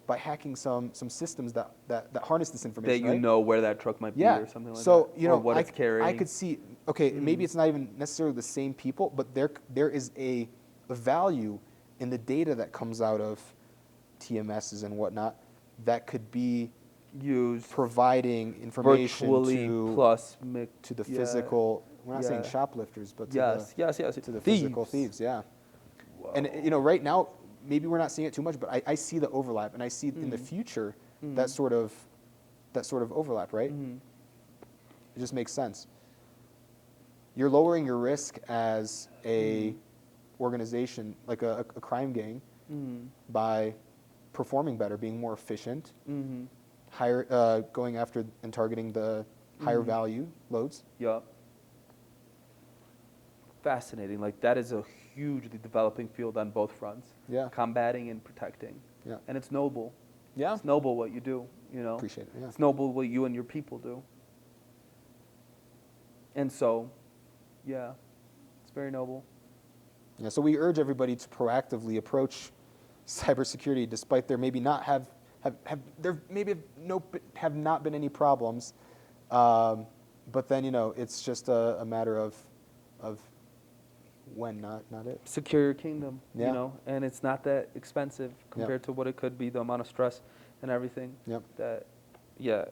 S1: By hacking some systems that harness this information.
S3: That you
S1: right?
S3: know where that truck might be or something like
S1: So
S3: that. Or what it's carrying.
S1: I could see. Okay, maybe it's not even necessarily the same people, but there is a value in the data that comes out of TMSs and whatnot that could be
S3: used
S1: providing information
S3: virtually plus
S1: to the physical. We're not saying shoplifters, but to the physical thieves. Yeah.
S3: Whoa.
S1: And right now, maybe we're not seeing it too much, but I see the overlap, and I see in the future that sort of overlap, right? It just makes sense. You're lowering your risk as a organization, like a crime gang, by performing better, being more efficient, higher, going after and targeting the higher value loads.
S3: Yup. Fascinating. Like, that is a hugely developing field on both fronts.
S1: Yeah.
S3: Combating and protecting.
S1: Yeah.
S3: And it's noble.
S1: Yeah.
S3: It's noble what you do,
S1: Appreciate it. Yeah.
S3: It's noble what you and your people do. And so, yeah, it's very noble.
S1: Yeah, so we urge everybody to proactively approach cybersecurity, despite there maybe not have not been any problems, but then it's just a matter of when, not if.
S3: Secure your kingdom,
S1: Yeah.
S3: and it's not that expensive compared to what it could be, the amount of stress and everything.
S1: Yep.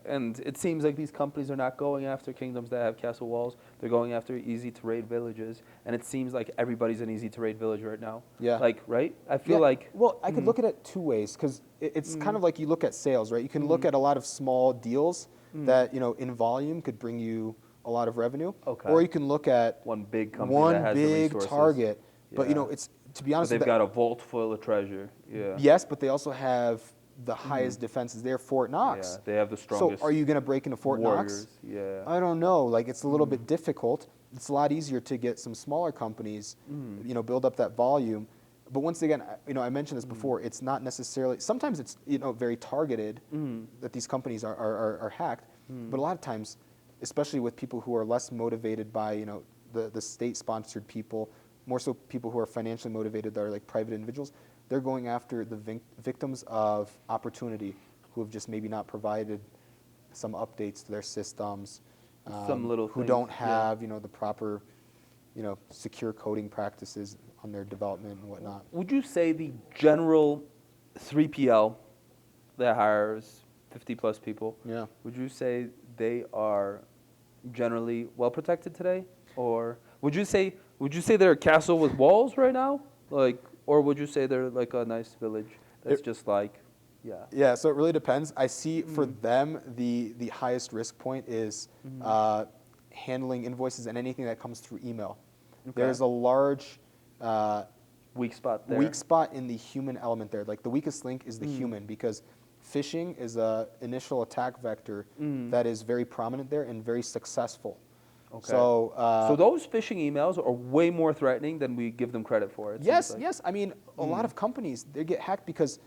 S3: And it seems like these companies are not going after kingdoms that have castle walls. They're going after easy-to-raid villages, and it seems like everybody's an easy-to-raid village right now.
S1: Yeah.
S3: Like, right? I feel
S1: Yeah.
S3: like...
S1: Well, I could look at it two ways, because it's kind of like you look at sales, right? You can look at a lot of small deals that, in volume could bring you a lot of revenue.
S3: Okay.
S1: Or you can look at
S3: one big company that has the
S1: big
S3: resources.
S1: target. But,
S3: Yeah.
S1: it's, to be honest,
S3: But they've got a vault full of treasure. Yeah.
S1: yes, but they also have the highest defenses there, Fort Knox.
S3: Yeah, they have the strongest
S1: So are you going to break into Fort
S3: warriors.
S1: Knox?
S3: Yeah.
S1: I don't know. Like, it's a little bit difficult. It's a lot easier to get some smaller companies, build up that volume. But once again, I mentioned this before. It's not necessarily. Sometimes it's very targeted that these companies are hacked. But a lot of times, especially with people who are less motivated by, the state-sponsored people, more so people who are financially motivated that are like private individuals, they're going after the victims of opportunity who have just maybe not provided some updates to their systems,
S3: Some little
S1: who
S3: things,
S1: don't
S3: yeah.
S1: have, the proper, secure coding practices on their development and whatnot.
S3: Would you say the general 3PL that hires 50 plus people,
S1: Yeah.
S3: would you say they are generally well protected today? Or would you say they're a castle with walls right now? Like, or would you say they're like a nice village that's just like, yeah.
S1: Yeah, so it really depends. I see for them, the highest risk point is handling invoices and anything that comes through email.
S3: Okay.
S1: There's a large
S3: Weak spot there.
S1: weak spot in the human element there. Like the weakest link is the human, because phishing is a initial attack vector that is very prominent there and very successful.
S3: Okay.
S1: So
S3: those phishing emails are way more threatening than we give them credit for. It
S1: yes,
S3: seems like.
S1: yes. I mean, a lot of companies, they get hacked because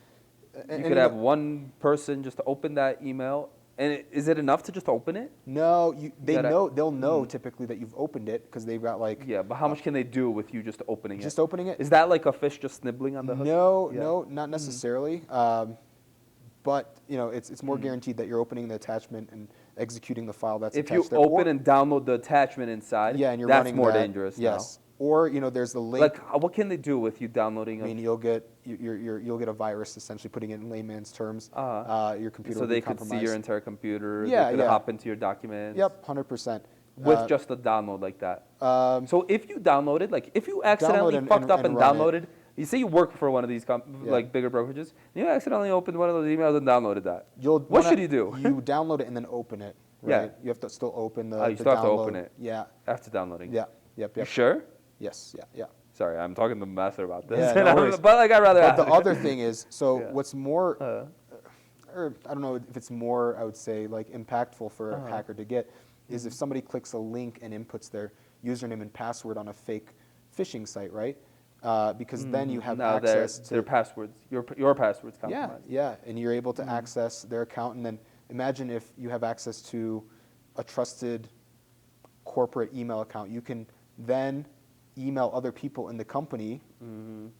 S3: You could have one person just to open that email, and is it enough to just open it?
S1: No, they'll know
S3: Mm-hmm.
S1: typically that you've opened it because they've got like
S3: Yeah, but how much can they do with you just opening it?
S1: just opening it.
S3: Is that like a fish just nibbling on the hook?
S1: No,
S3: Yeah.
S1: no, not necessarily. But it's more guaranteed that you're opening the attachment and executing the file that's
S3: If you
S1: attached there.
S3: open and download the attachment inside,
S1: yeah, and you're
S3: that's
S1: running
S3: more
S1: that,
S3: dangerous
S1: yes. Or there's the link.
S3: now. Like, what can they do with you downloading?
S1: I mean, you'll get a virus, essentially putting it in layman's terms. Your computer
S3: so
S1: will be
S3: they could see
S1: compromised.
S3: your entire computer.
S1: Yeah,
S3: they could
S1: yeah.
S3: hop into your documents.
S1: Yep, 100%.
S3: With just a download like that.
S1: Um,
S3: So if you downloaded, like if you accidentally
S1: and-
S3: fucked
S1: and-
S3: up
S1: and
S3: and
S1: run it.
S3: downloaded, you say you work for one of these
S1: Yeah.
S3: like bigger brokerages, and you accidentally opened one of those emails and downloaded that.
S1: What
S3: What should you do?
S1: You download it and then open it.
S3: Yeah.
S1: Right? You have to still open the.
S3: You
S1: the
S3: still have to
S1: download.
S3: open it.
S1: Yeah.
S3: After downloading.
S1: Yeah. Yep.
S3: You
S1: Yep.
S3: sure?
S1: Yes. Yeah. Yeah.
S3: Sorry, I'm talking to the master about this.
S1: Yeah, no worries.
S3: But like I'd rather
S1: But the
S3: ask.
S1: other thing is, so
S3: Yeah.
S1: what's more, or I don't know if it's more, I would say, like impactful for a hacker to get, is if somebody clicks a link and inputs their username and password on a fake phishing site, right? Because then you have
S3: now
S1: access to
S3: their passwords, your passwords
S1: yeah,
S3: compromised.
S1: yeah, and you're able to access their account, and then imagine if you have access to a trusted corporate email account. You can then email other people in the company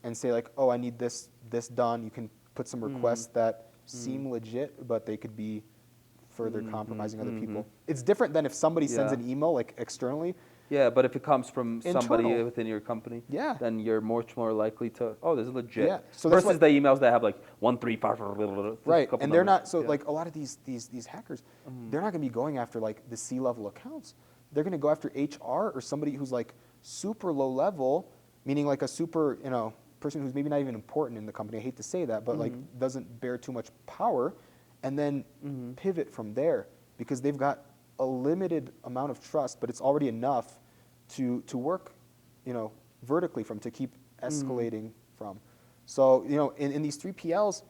S1: and say like, oh, I need this done. You can put some requests that seem legit, but they could be further compromising other people. It's different than if somebody sends
S3: Yeah.
S1: an email like externally.
S3: Yeah, but if it comes from somebody
S1: Internal.
S3: within your company,
S1: Yeah.
S3: then you're much more likely to, oh, this is legit.
S1: Yeah, so that's
S3: versus the emails that have like 135
S1: Right,
S3: couple
S1: and they're
S3: numbers.
S1: not, so
S3: Yeah.
S1: like a lot of these hackers, they're not gonna be going after like the C-level accounts. They're gonna go after HR or somebody who's like super low level, meaning like a super, person who's maybe not even important in the company. I hate to say that, but like doesn't bear too much power, and then pivot from there because they've got a limited amount of trust, but it's already enough to work, vertically from, to keep escalating from. So, in these 3PLs,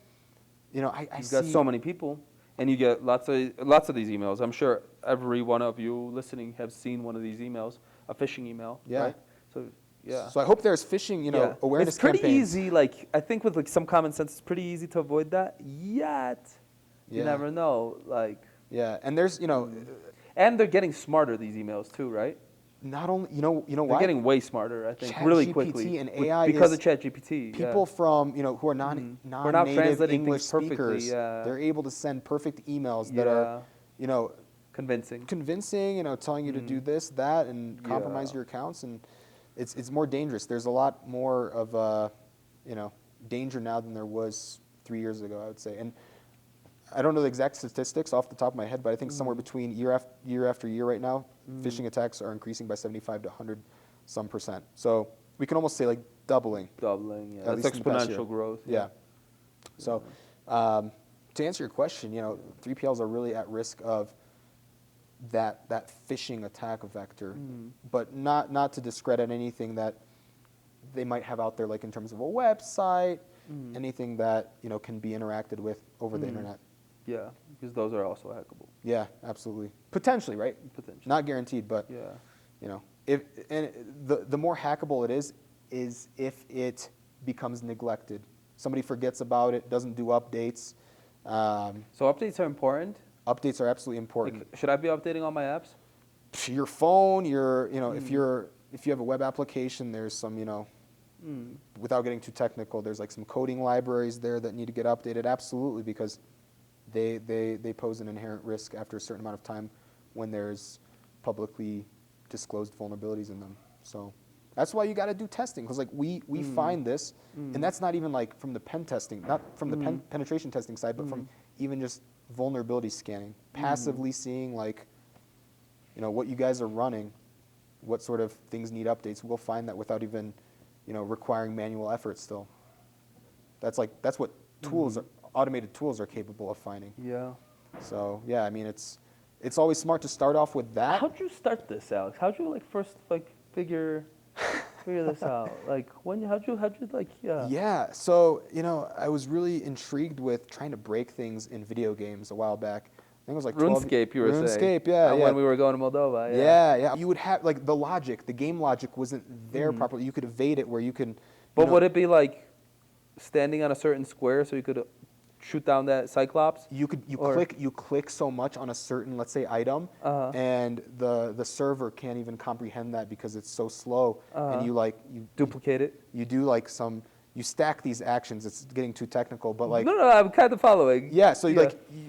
S1: I
S3: You've
S1: see.
S3: got so many people, and you get lots of these emails. I'm sure every one of you listening have seen one of these emails, a phishing email.
S1: Yeah.
S3: Right? So yeah.
S1: So I hope there's phishing,
S3: Yeah.
S1: awareness
S3: It's pretty
S1: campaigns.
S3: easy. Like I think with like some common sense, it's pretty easy to avoid that. Yet you
S1: Yeah.
S3: never know. Like,
S1: Yeah, and there's,
S3: and they're getting smarter. These emails too, right?
S1: not only, you know
S3: They're
S1: why?
S3: getting way smarter. I think really
S1: ChatGPT
S3: quickly
S1: and
S3: with-
S1: AI
S3: because
S1: is-
S3: of ChatGPT.
S1: People from, who are non-native
S3: translating
S1: English
S3: things perfectly,
S1: speakers,
S3: yeah.
S1: they're able to send perfect emails that
S3: Yeah.
S1: are,
S3: convincing.
S1: convincing, telling you to do this, that, and compromise
S3: Yeah.
S1: your accounts, and it's more dangerous. There's a lot more of, danger now than there was 3 years ago, I would say. And I don't know the exact statistics off the top of my head, but I think somewhere between year after year right now, phishing attacks are increasing by 75 to 100 some percent. So we can almost say like doubling.
S3: Doubling. Yeah.
S1: At
S3: That's
S1: least in the past
S3: exponential
S1: year.
S3: growth.
S1: Yeah. So to answer your question, 3PLs are really at risk of that phishing attack vector, but not to discredit anything that they might have out there, like in terms of a website, anything that can be interacted with over the internet.
S3: Yeah, because those are also hackable.
S1: Yeah, absolutely. Potentially, right?
S3: Potentially.
S1: Not guaranteed, but
S3: Yeah.
S1: if and the more hackable it is if it becomes neglected. Somebody forgets about it, doesn't do updates.
S3: So updates are important.
S1: Updates are absolutely important.
S3: Like, should I be updating all my apps?
S1: your phone, if you have a web application, there's some, without getting too technical, there's like some coding libraries there that need to get updated. Absolutely, because they pose an inherent risk after a certain amount of time when there's publicly disclosed vulnerabilities in them. So that's why you got to do testing, because like we find this, and that's not even like from the pen testing, not from the penetration testing side, but from even just vulnerability scanning, passively seeing like, what you guys are running, what sort of things need updates. We'll find that without even, requiring manual effort still. That's what tools, automated tools are capable of finding.
S3: Yeah.
S1: So yeah, I mean, it's always smart to start off with that.
S3: How'd you start this, Alex? How'd you first figure this out? How'd you yeah?
S1: Yeah, so I was really intrigued with trying to break things in video games a while back. I think it was like
S3: RuneScape, you were saying.
S1: RuneScape, yeah.
S3: When we were going to Moldova.
S1: Yeah. You would have the game logic wasn't there properly. You could evade it where you can.
S3: But would it be like standing on a certain square so you could shoot down that Cyclops?
S1: You click so much on a certain, let's say, item, and the server can't even comprehend that because it's so slow, and you
S3: duplicate it.
S1: You do you stack these actions. It's getting too technical, but
S3: no, I'm kind of following.
S1: Yeah, so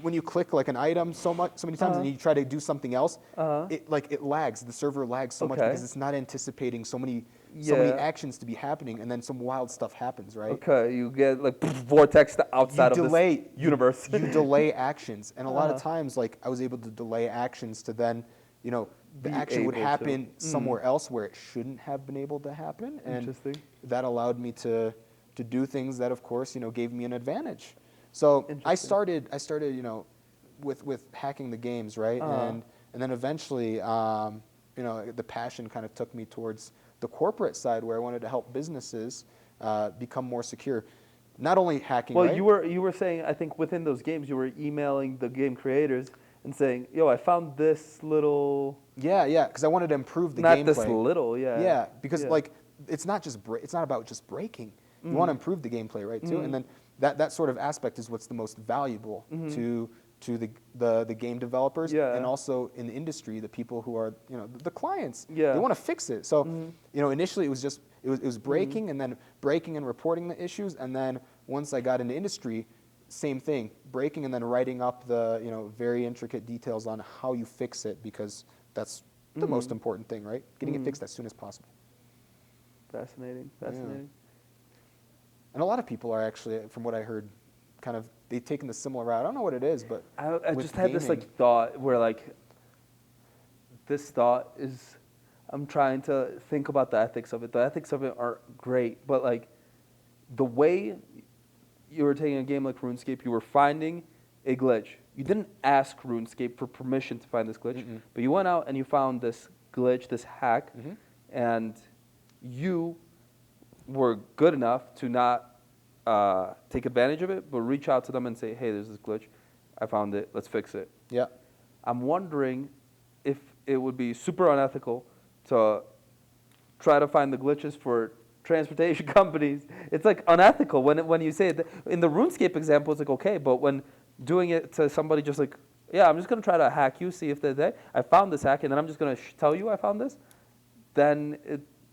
S1: when you click an item so many times, and you try to do something else, it lags. The server lags so much because it's not anticipating so many actions to be happening, and then some wild stuff happens, right?
S3: Okay, you get vortex to outside of this universe.
S1: You delay actions, and a lot of times, I was able to delay actions to then, the action would happen somewhere else where it shouldn't have been able to happen, and that allowed me to do things that, of course, gave me an advantage. So I started, with hacking the games, right, and then eventually, the passion kind of took me towards the corporate side, where I wanted to help businesses become more secure. Not only hacking.
S3: Well,
S1: right?
S3: you were saying, I think within those games, you were emailing the game creators and saying, "Yo, I found this little."
S1: Yeah, because I wanted to improve the gameplay.
S3: Not this little, yeah.
S1: Yeah, because it's not about just breaking. You want to improve the gameplay, right? Too, and then that sort of aspect is what's the most valuable to the game developers, and also in the industry, the people who are the clients.
S3: Yeah.
S1: They want to fix it. So initially it was breaking, and then breaking and reporting the issues, and then once I got into industry, same thing, breaking and then writing up the very intricate details on how you fix it, because that's the most important thing, right? Getting it fixed as soon as possible.
S3: Fascinating.
S1: Yeah. And a lot of people are actually, from what I heard, they've taken the similar route. I don't know what it is, but
S3: I just had this thought where this thought is, I'm trying to think about the ethics of it. The ethics of it are great, but the way you were taking a game like RuneScape, you were finding a glitch. You didn't ask RuneScape for permission to find this glitch, but you went out and you found this glitch, this hack, and you were good enough to not take advantage of it, but reach out to them and say, "Hey, there's this glitch. I found it. Let's fix it."
S1: Yeah.
S3: I'm wondering if it would be super unethical to try to find the glitches for transportation companies. It's unethical when you say it. In the RuneScape example, it's okay, but when doing it to somebody just yeah, I'm just going to try to hack you, see if they're there. I found this hack, and then I'm just going to tell you I found this. Then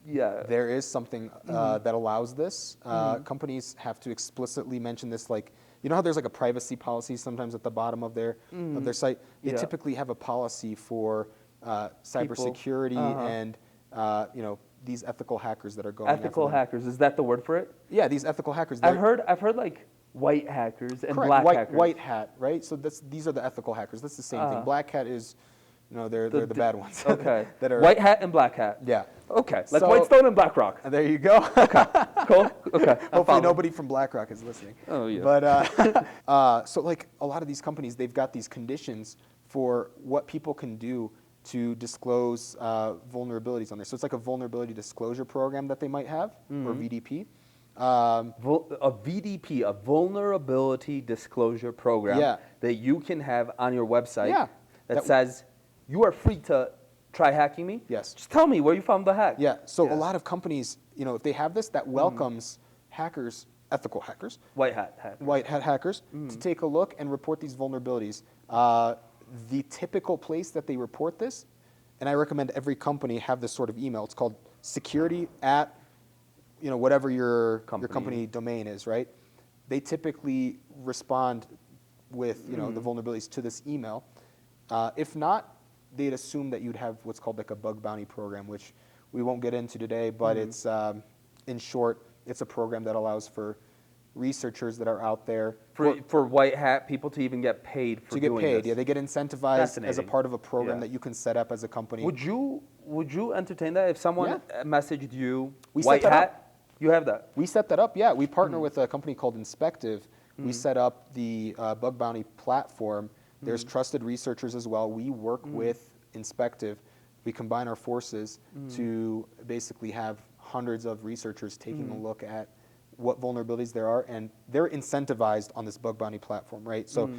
S3: yeah.
S1: There is something that allows this. Companies have to explicitly mention this, how there's a privacy policy sometimes at the bottom of their site. They typically have a policy for cybersecurity and these ethical hackers that are going
S3: ethical
S1: after them.
S3: hackers, is that the word for it?
S1: Yeah, these ethical hackers.
S3: I've heard white hackers and
S1: correct,
S3: black hackers.
S1: White hat, right? So these are the ethical hackers. That's the same thing. Black hat is, they're the bad ones.
S3: Okay.
S1: that are,
S3: white hat and black hat.
S1: Yeah.
S3: Okay. Whitestone and BlackRock.
S1: There you go.
S3: Okay. Cool. Okay.
S1: Hopefully nobody from BlackRock is listening.
S3: Oh yeah.
S1: But so a lot of these companies, they've got these conditions for what people can do to disclose vulnerabilities on there. So it's like a vulnerability disclosure program that they might have, or VDP.
S3: A VDP, a vulnerability disclosure program that you can have on your website that says you are free to try hacking me.
S1: Yes.
S3: Just tell me where you found the hack.
S1: Yeah. So a lot of companies, if they have this, that welcomes hackers, ethical hackers,
S3: white hat
S1: hackers, to take a look and report these vulnerabilities. The typical place that they report this and I recommend every company have this sort of email. It's called security at, whatever your company domain is, right? They typically respond with, the vulnerabilities to this email. If not, they'd assume that you'd have what's called like a bug bounty program, which we won't get into today, but it's, in short, it's a program that allows for researchers that are out there
S3: For white hat people to even get paid for doing
S1: paid.
S3: this.
S1: Yeah, they get incentivized as a
S3: Fascinating.
S1: part of a program
S3: Yeah.
S1: that you can set up as a company.
S3: Would you entertain that if someone messaged you
S1: We set
S3: white
S1: that up.
S3: hat? You have that.
S1: We set that up, yeah. We partner with a company called Inspective. We set up the bug bounty platform. There's trusted researchers as well. We work with Inspective. We combine our forces to basically have hundreds of researchers taking a look at what vulnerabilities there are, and they're incentivized on this bug bounty platform, right? So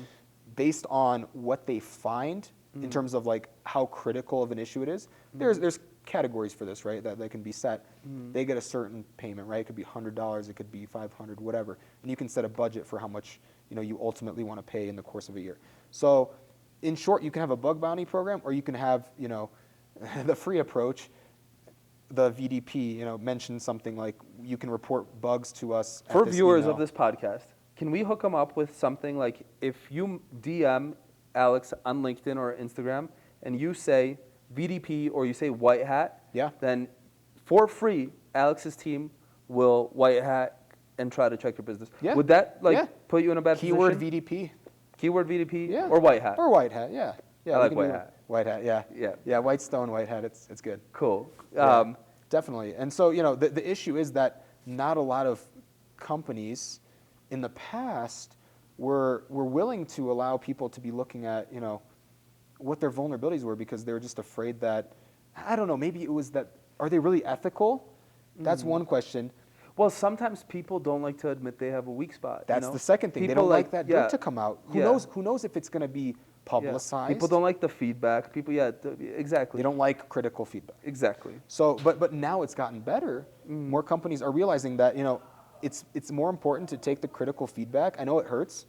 S1: based on what they find in terms of like how critical of an issue it is, there's categories for this, right, that can be set. They get a certain payment, right? It could be $100, it could be $500, whatever. And you can set a budget for how much you ultimately want to pay in the course of a year. So in short, you can have a bug bounty program, or you can have the free approach. The VDP mentioned something like you can report bugs to us at
S3: For
S1: this
S3: viewers
S1: email.
S3: of this podcast, can we hook them up with something like if you DM Alex on LinkedIn or Instagram and you say VDP or you say white hat, then for free, Alex's team will white hat and try to check your business.
S1: Yeah.
S3: Would that put you in a bad
S1: Keyword
S3: position?
S1: VDP.
S3: Keyword VDP
S1: Yeah.
S3: or white hat?
S1: Or white hat, yeah. Yeah,
S3: I
S1: we
S3: like
S1: can
S3: white
S1: do
S3: hat.
S1: White hat, yeah.
S3: Yeah.
S1: Yeah, white stone, white hat, it's good.
S3: Cool.
S1: Yeah, definitely. And so, the issue is that not a lot of companies in the past were willing to allow people to be looking at, what their vulnerabilities were, because they were just afraid that, I don't know, maybe it was that, are they really ethical? That's one question.
S3: Well, sometimes people don't like to admit they have a weak spot.
S1: That's the second thing. They don't like that dirt to come out. Who knows if it's going to be publicized?
S3: People don't like the feedback. People, exactly.
S1: They don't like critical feedback.
S3: Exactly.
S1: So, but now it's gotten better. More companies are realizing that it's more important to take the critical feedback. I know it hurts,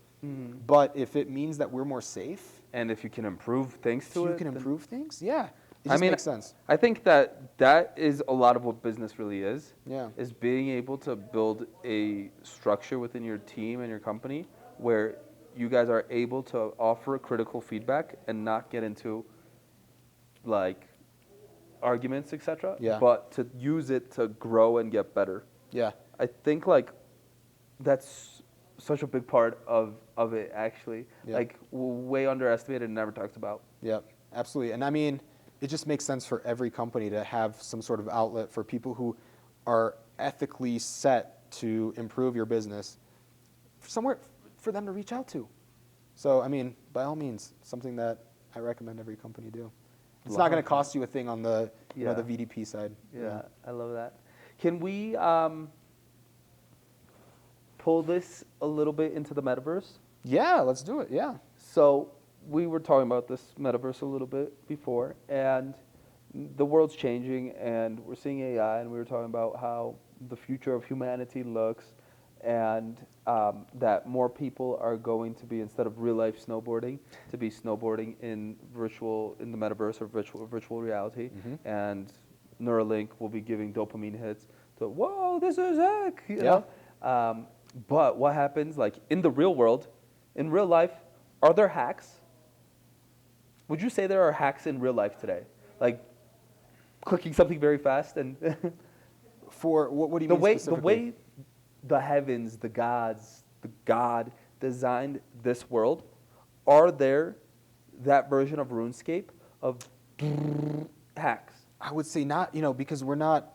S1: but if it means that we're more safe,
S3: and if you can improve things to it,
S1: you can improve things. Yeah, it
S3: I
S1: just
S3: mean,
S1: makes sense.
S3: I think that is a lot of what business really is.
S1: Yeah.
S3: Is being able to build a structure within your team and your company where you guys are able to offer critical feedback and not get into like arguments, etc.
S1: Yeah.
S3: But to use it to grow and get better.
S1: Yeah.
S3: I think like that's such a big part of it actually.
S1: Yeah.
S3: Like way underestimated and never talked about.
S1: Yeah, absolutely. And I mean, it just makes sense for every company to have some sort of outlet for people who are ethically set to improve your business, somewhere for them to reach out to. So, I mean, by all means, something that I recommend every company do. It's not going to cost you a thing on the the VDP side.
S3: Yeah, I love that. Can we pull this a little bit into the metaverse?
S1: Yeah, let's do it. Yeah.
S3: So we were talking about this metaverse a little bit before, and the world's changing, and we're seeing AI, and we were talking about how the future of humanity looks, and that more people are going to be, instead of real life snowboarding, to be snowboarding in the metaverse or virtual reality, and Neuralink will be giving dopamine hits to, whoa, this is heck, you know? But what happens, like in the real world, in real life, are there hacks? Would you say there are hacks in real life today? Like clicking something very fast and
S1: For what do you mean specifically?
S3: the way the heavens, the gods, the God designed this world, are there that version of RuneScape of hacks?
S1: I would say not, because we're not,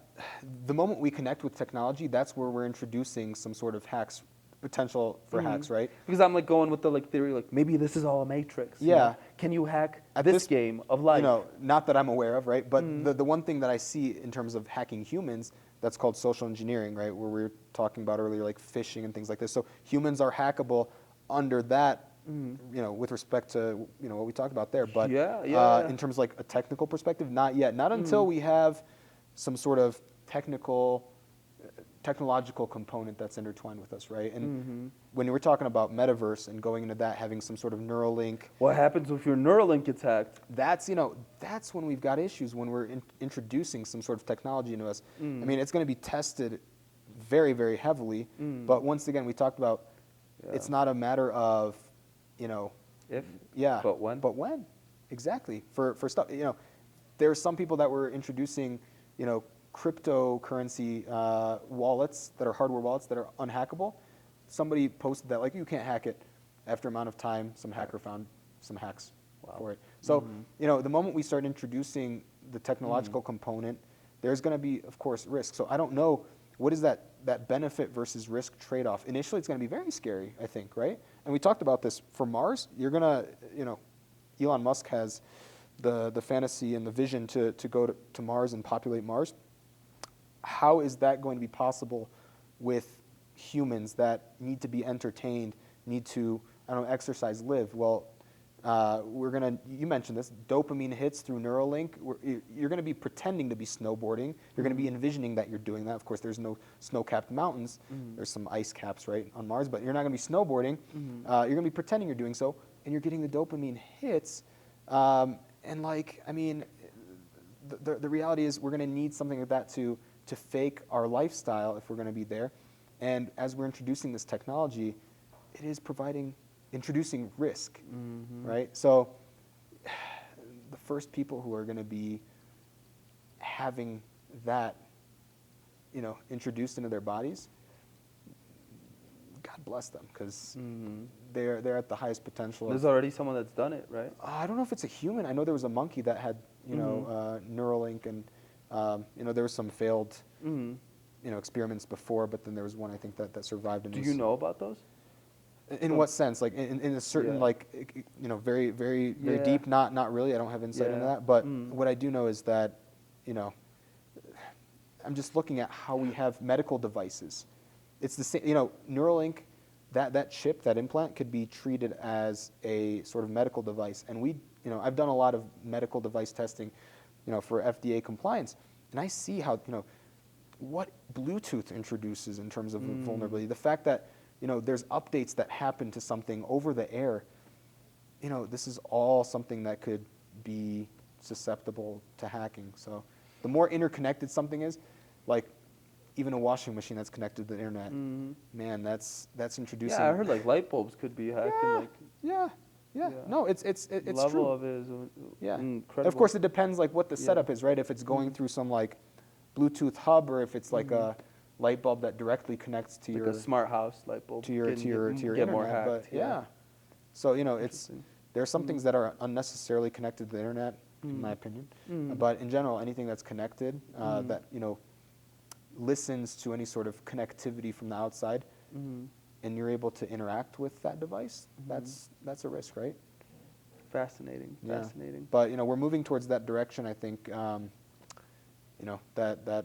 S1: the moment we connect with technology, that's where we're introducing some sort of hacks, potential for hacks, right?
S3: Because I'm like going with the theory, like maybe this is all a matrix. you
S1: Yeah.
S3: know? Can you hack
S1: At
S3: this
S1: this-
S3: game of life?
S1: Not that I'm aware of, right? But the one thing that I see in terms of hacking humans, that's called social engineering, right? Where we were talking about earlier, like phishing and things like this. So humans are hackable under that, with respect to, what we talked about there. But in terms of like a technical perspective, not yet. Not until we have some sort of technical technological component that's intertwined with us, right? And when we're talking about metaverse and going into that, having some sort of Neuralink,
S3: What happens if your Neuralink gets hacked?
S1: that's that's when we've got issues when we're introducing some sort of technology into us. I mean, it's going to be tested very, very heavily. But once again, we talked about it's not a matter of,
S3: If?
S1: yeah,
S3: But when?
S1: But when? Exactly. For stuff, there are some people that were introducing, cryptocurrency wallets that are hardware wallets that are unhackable. Somebody posted that, like, you can't hack it. After amount of time, some hacker found some hacks for it. So, the moment we start introducing the technological component, there's going to be, of course, risk. So I don't know, what is that benefit versus risk trade-off? Initially, it's going to be very scary, I think, right? And we talked about this for Mars. You're going to, Elon Musk has the fantasy and the vision to go to Mars and populate Mars. How is that going to be possible with humans that need to be entertained, need to, exercise, live? Well, you mentioned this, dopamine hits through Neuralink. You're going to be pretending to be snowboarding. You're going to be envisioning that you're doing that. Of course, there's no snow-capped mountains. There's some ice caps, right, on Mars, but you're not going to be snowboarding. You're going to be pretending you're doing so, and you're getting the dopamine hits. The reality is we're going to need something like that to fake our lifestyle if we're going to be there. And as we're introducing this technology, it is introducing risk, right? So the first people who are going to be having that, introduced into their bodies, God bless them, because they're at the highest potential.
S3: There's already someone that's done it, right?
S1: I don't know if it's a human. I know there was a monkey that had, Neuralink, and there were some failed, experiments before, but then there was one I think that survived.
S3: Do you know about those?
S1: In what sense? Like in a certain very, very, very deep? Not really. I don't have insight into that. But what I do know is that, I'm just looking at how we have medical devices. It's the same. Neuralink, that chip, that implant could be treated as a sort of medical device. And I've done a lot of medical device testing, for FDA compliance, and I see how what Bluetooth introduces in terms of vulnerability. The fact that there's updates that happen to something over the air. This is all something that could be susceptible to hacking. So the more interconnected something is, like even a washing machine that's connected to the internet, man, that's introducing.
S3: Yeah, I heard like light bulbs could be hacked.
S1: Yeah. No, it's
S3: level
S1: true.
S3: of it is incredible.
S1: Of course, it depends like what the setup is, right? If it's going through some like Bluetooth hub, or if it's like a light bulb that directly connects to your
S3: a smart house light bulb
S1: to your internet.
S3: more hacked,
S1: but so there are some things that are unnecessarily connected to the internet, in my opinion. But in general, anything that's connected that listens to any sort of connectivity from the outside, and you're able to interact with that device, that's a risk, right?
S3: Fascinating.
S1: But we're moving towards that direction. I think that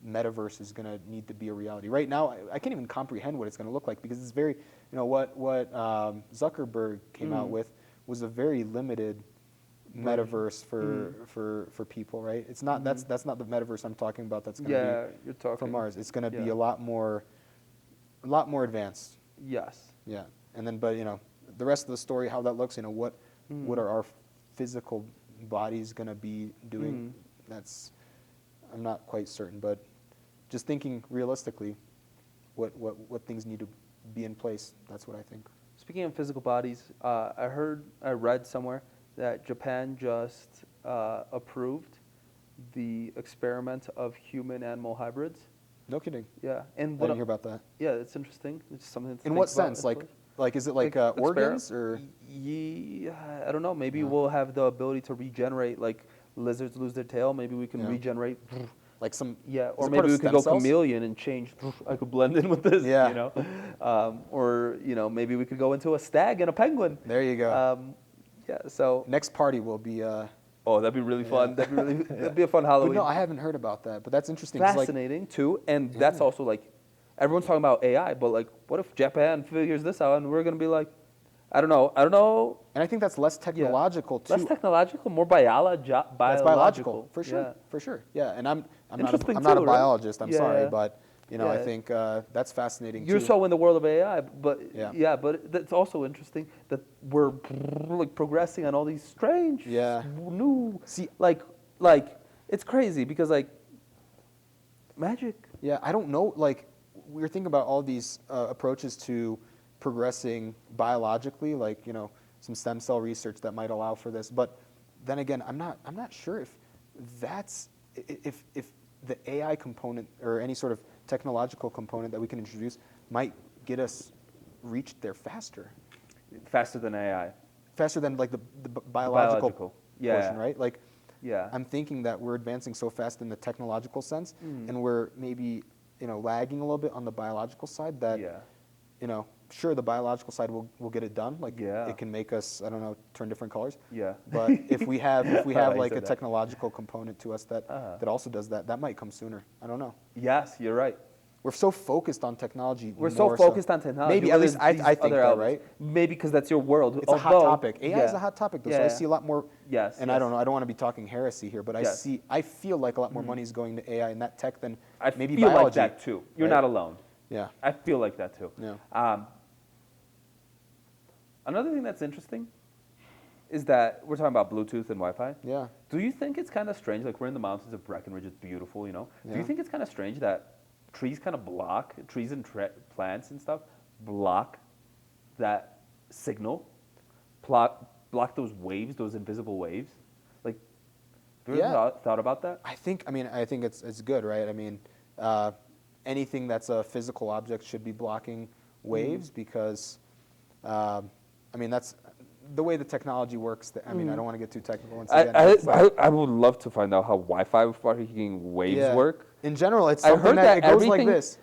S1: metaverse is going to need to be a reality. Right now, I can't even comprehend what it's going to look like, because it's very, what Zuckerberg came out with was a very limited metaverse for people, right? It's not that's not the metaverse I'm talking about. That's going to be
S3: you're talking
S1: from Mars. It's going to be a lot more advanced.
S3: Yes.
S1: Yeah, and then but the rest of the story, how that looks, what are our physical bodies going to be doing? I'm not quite certain, but just thinking realistically, what things need to be in place. That's what I think.
S3: Speaking of physical bodies, I read somewhere that Japan just approved the experiment of human-animal hybrids.
S1: No kidding.
S3: Yeah, and
S1: I didn't hear about that.
S3: Yeah, it's interesting. It's something. To
S1: in what sense? Like is it like organs or?
S3: Yeah, I don't know. Maybe we'll have the ability to regenerate. Like lizards lose their tail. Maybe we can regenerate.
S1: Like some.
S3: Yeah, or maybe we could go chameleon and change. I could blend in with this.
S1: Yeah.
S3: Or maybe we could go into a stag and a penguin.
S1: There you go.
S3: Yeah. So
S1: next party will be.
S3: Oh, that'd be really fun. That'd be a fun Halloween.
S1: But no, I haven't heard about that. But that's interesting.
S3: Fascinating too, and that's also like, everyone's talking about AI, but like, what if Japan figures this out and we're gonna be like, I don't know.
S1: And I think that's less technological too.
S3: Less technological, more biological.
S1: That's biological for sure,
S3: Yeah.
S1: for sure. Yeah, and I'm not
S3: Interesting
S1: a
S3: too,
S1: biologist. I'm
S3: right?
S1: sorry,
S3: Yeah.
S1: but You know, I
S3: Yeah.
S1: think that's fascinating
S3: You're
S1: too.
S3: so in the world of AI, but
S1: Yeah.
S3: but it's also interesting that we're like progressing on all these strange,
S1: Yeah.
S3: new,
S1: See-
S3: like it's crazy because like magic.
S1: Yeah, I don't know. Like, we were thinking about all these approaches to progressing biologically, like, you know, some stem cell research that might allow for this. But then again, I'm not sure if that's if the AI component or any sort of technological component that we can introduce might get us reached there faster,
S3: Faster than AI.
S1: faster than like the biological
S3: Biological.
S1: portion, right? Like,
S3: Yeah.
S1: I'm thinking that we're advancing so fast in the technological sense,
S3: Mm.
S1: and we're maybe, you know, lagging a little bit on the biological side. That,
S3: Yeah.
S1: you know, sure, the biological side will get it done. Like,
S3: Yeah.
S1: it can make us, I don't know, turn different colors.
S3: Yeah.
S1: But if we have
S3: I
S1: like
S3: said
S1: a
S3: that.
S1: technological component to us that
S3: Uh-huh.
S1: that also does that, that might come sooner. I don't know.
S3: Yes, you're right.
S1: We're so focused on technology.
S3: We're so
S1: more
S3: focused on technology.
S1: Maybe
S3: well,
S1: at least
S3: there's
S1: I
S3: these
S1: think
S3: other
S1: that,
S3: elements.
S1: right?
S3: Maybe because that's your world.
S1: It's a hot
S3: Although-
S1: topic. AI is a hot topic, though. So I see a lot more.
S3: Yes.
S1: And
S3: yes.
S1: I don't know. I don't want to be talking heresy here, but
S3: Yes.
S1: I feel like a lot more money is going to AI and that tech than
S3: I
S1: maybe
S3: feel
S1: biology.
S3: like that too. You're
S1: right?
S3: not alone.
S1: Yeah.
S3: I feel like that too.
S1: Yeah.
S3: Another thing that's interesting is that we're talking about Bluetooth and Wi-Fi.
S1: Yeah.
S3: Do you think it's kind of strange? Like we're in the mountains of Breckenridge, it's beautiful, you know. Do you
S1: Yeah.
S3: think it's kind of strange that trees kind of block trees and plants and stuff block that signal, block those waves, those invisible waves? Like, have you ever thought about that?
S1: I think it's good, right? I mean, anything that's a physical object should be blocking waves because, I mean, that's the way the technology works. I mean, I don't want to get too technical. Once again, but it's like-
S3: I would love to find out how Wi-Fi fucking waves
S1: yeah.
S3: work.
S1: In general, it's
S3: I
S1: something
S3: heard that
S1: it goes like
S3: everything.
S1: this.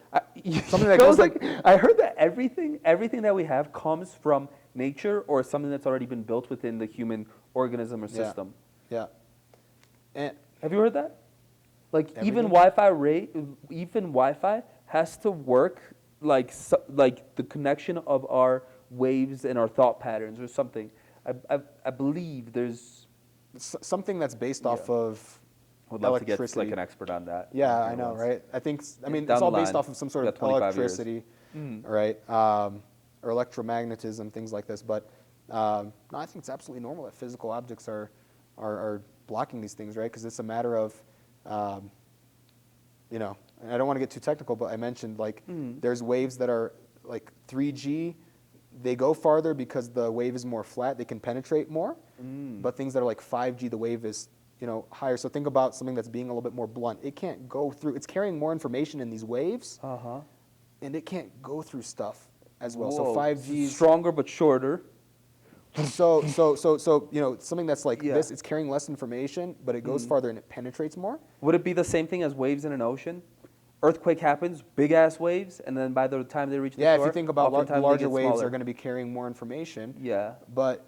S3: Something
S1: that goes
S3: I heard that everything that we have comes from nature or something that's already been built within the human organism or
S1: Yeah.
S3: system.
S1: Yeah. And
S3: Have you heard that? Like even
S1: Everything?
S3: even Wi-Fi has to work like like the connection of our waves and our thought patterns or something. I believe there's.
S1: something that's based off
S3: Yeah.
S1: of
S3: Would love to
S1: electricity.
S3: get like an expert on that.
S1: Yeah,
S3: here
S1: I know,
S3: once.
S1: right? I think, I mean,
S3: Down
S1: it's all
S3: the
S1: based
S3: line,
S1: off of some sort
S3: we
S1: of
S3: got 25 years.
S1: electricity,
S3: Mm.
S1: right? Or electromagnetism, things like this. But no, I think it's absolutely normal that physical objects are blocking these things, right? Because it's a matter of, you know, and I don't want to get too technical, but I mentioned like there's waves that are like 3G. They go farther because the wave is more flat. They can penetrate more. But things that are like 5G, the wave is, you know, higher. So think about something that's being a little bit more blunt. It can't go through. It's carrying more information in these waves,
S3: Uh-huh.
S1: and it can't go through stuff as well.
S3: Whoa.
S1: So 5G is
S3: stronger but shorter.
S1: so you know, something that's like
S3: Yeah.
S1: this. It's carrying less information, but it goes farther and it penetrates more.
S3: Would it be the same thing as waves in an ocean? Earthquake happens, big ass waves, and then by the time they reach the
S1: Yeah,
S3: shore,
S1: if you think about
S3: oftentimes they
S1: larger
S3: get
S1: waves
S3: smaller.
S1: are going to be carrying more information.
S3: Yeah,
S1: But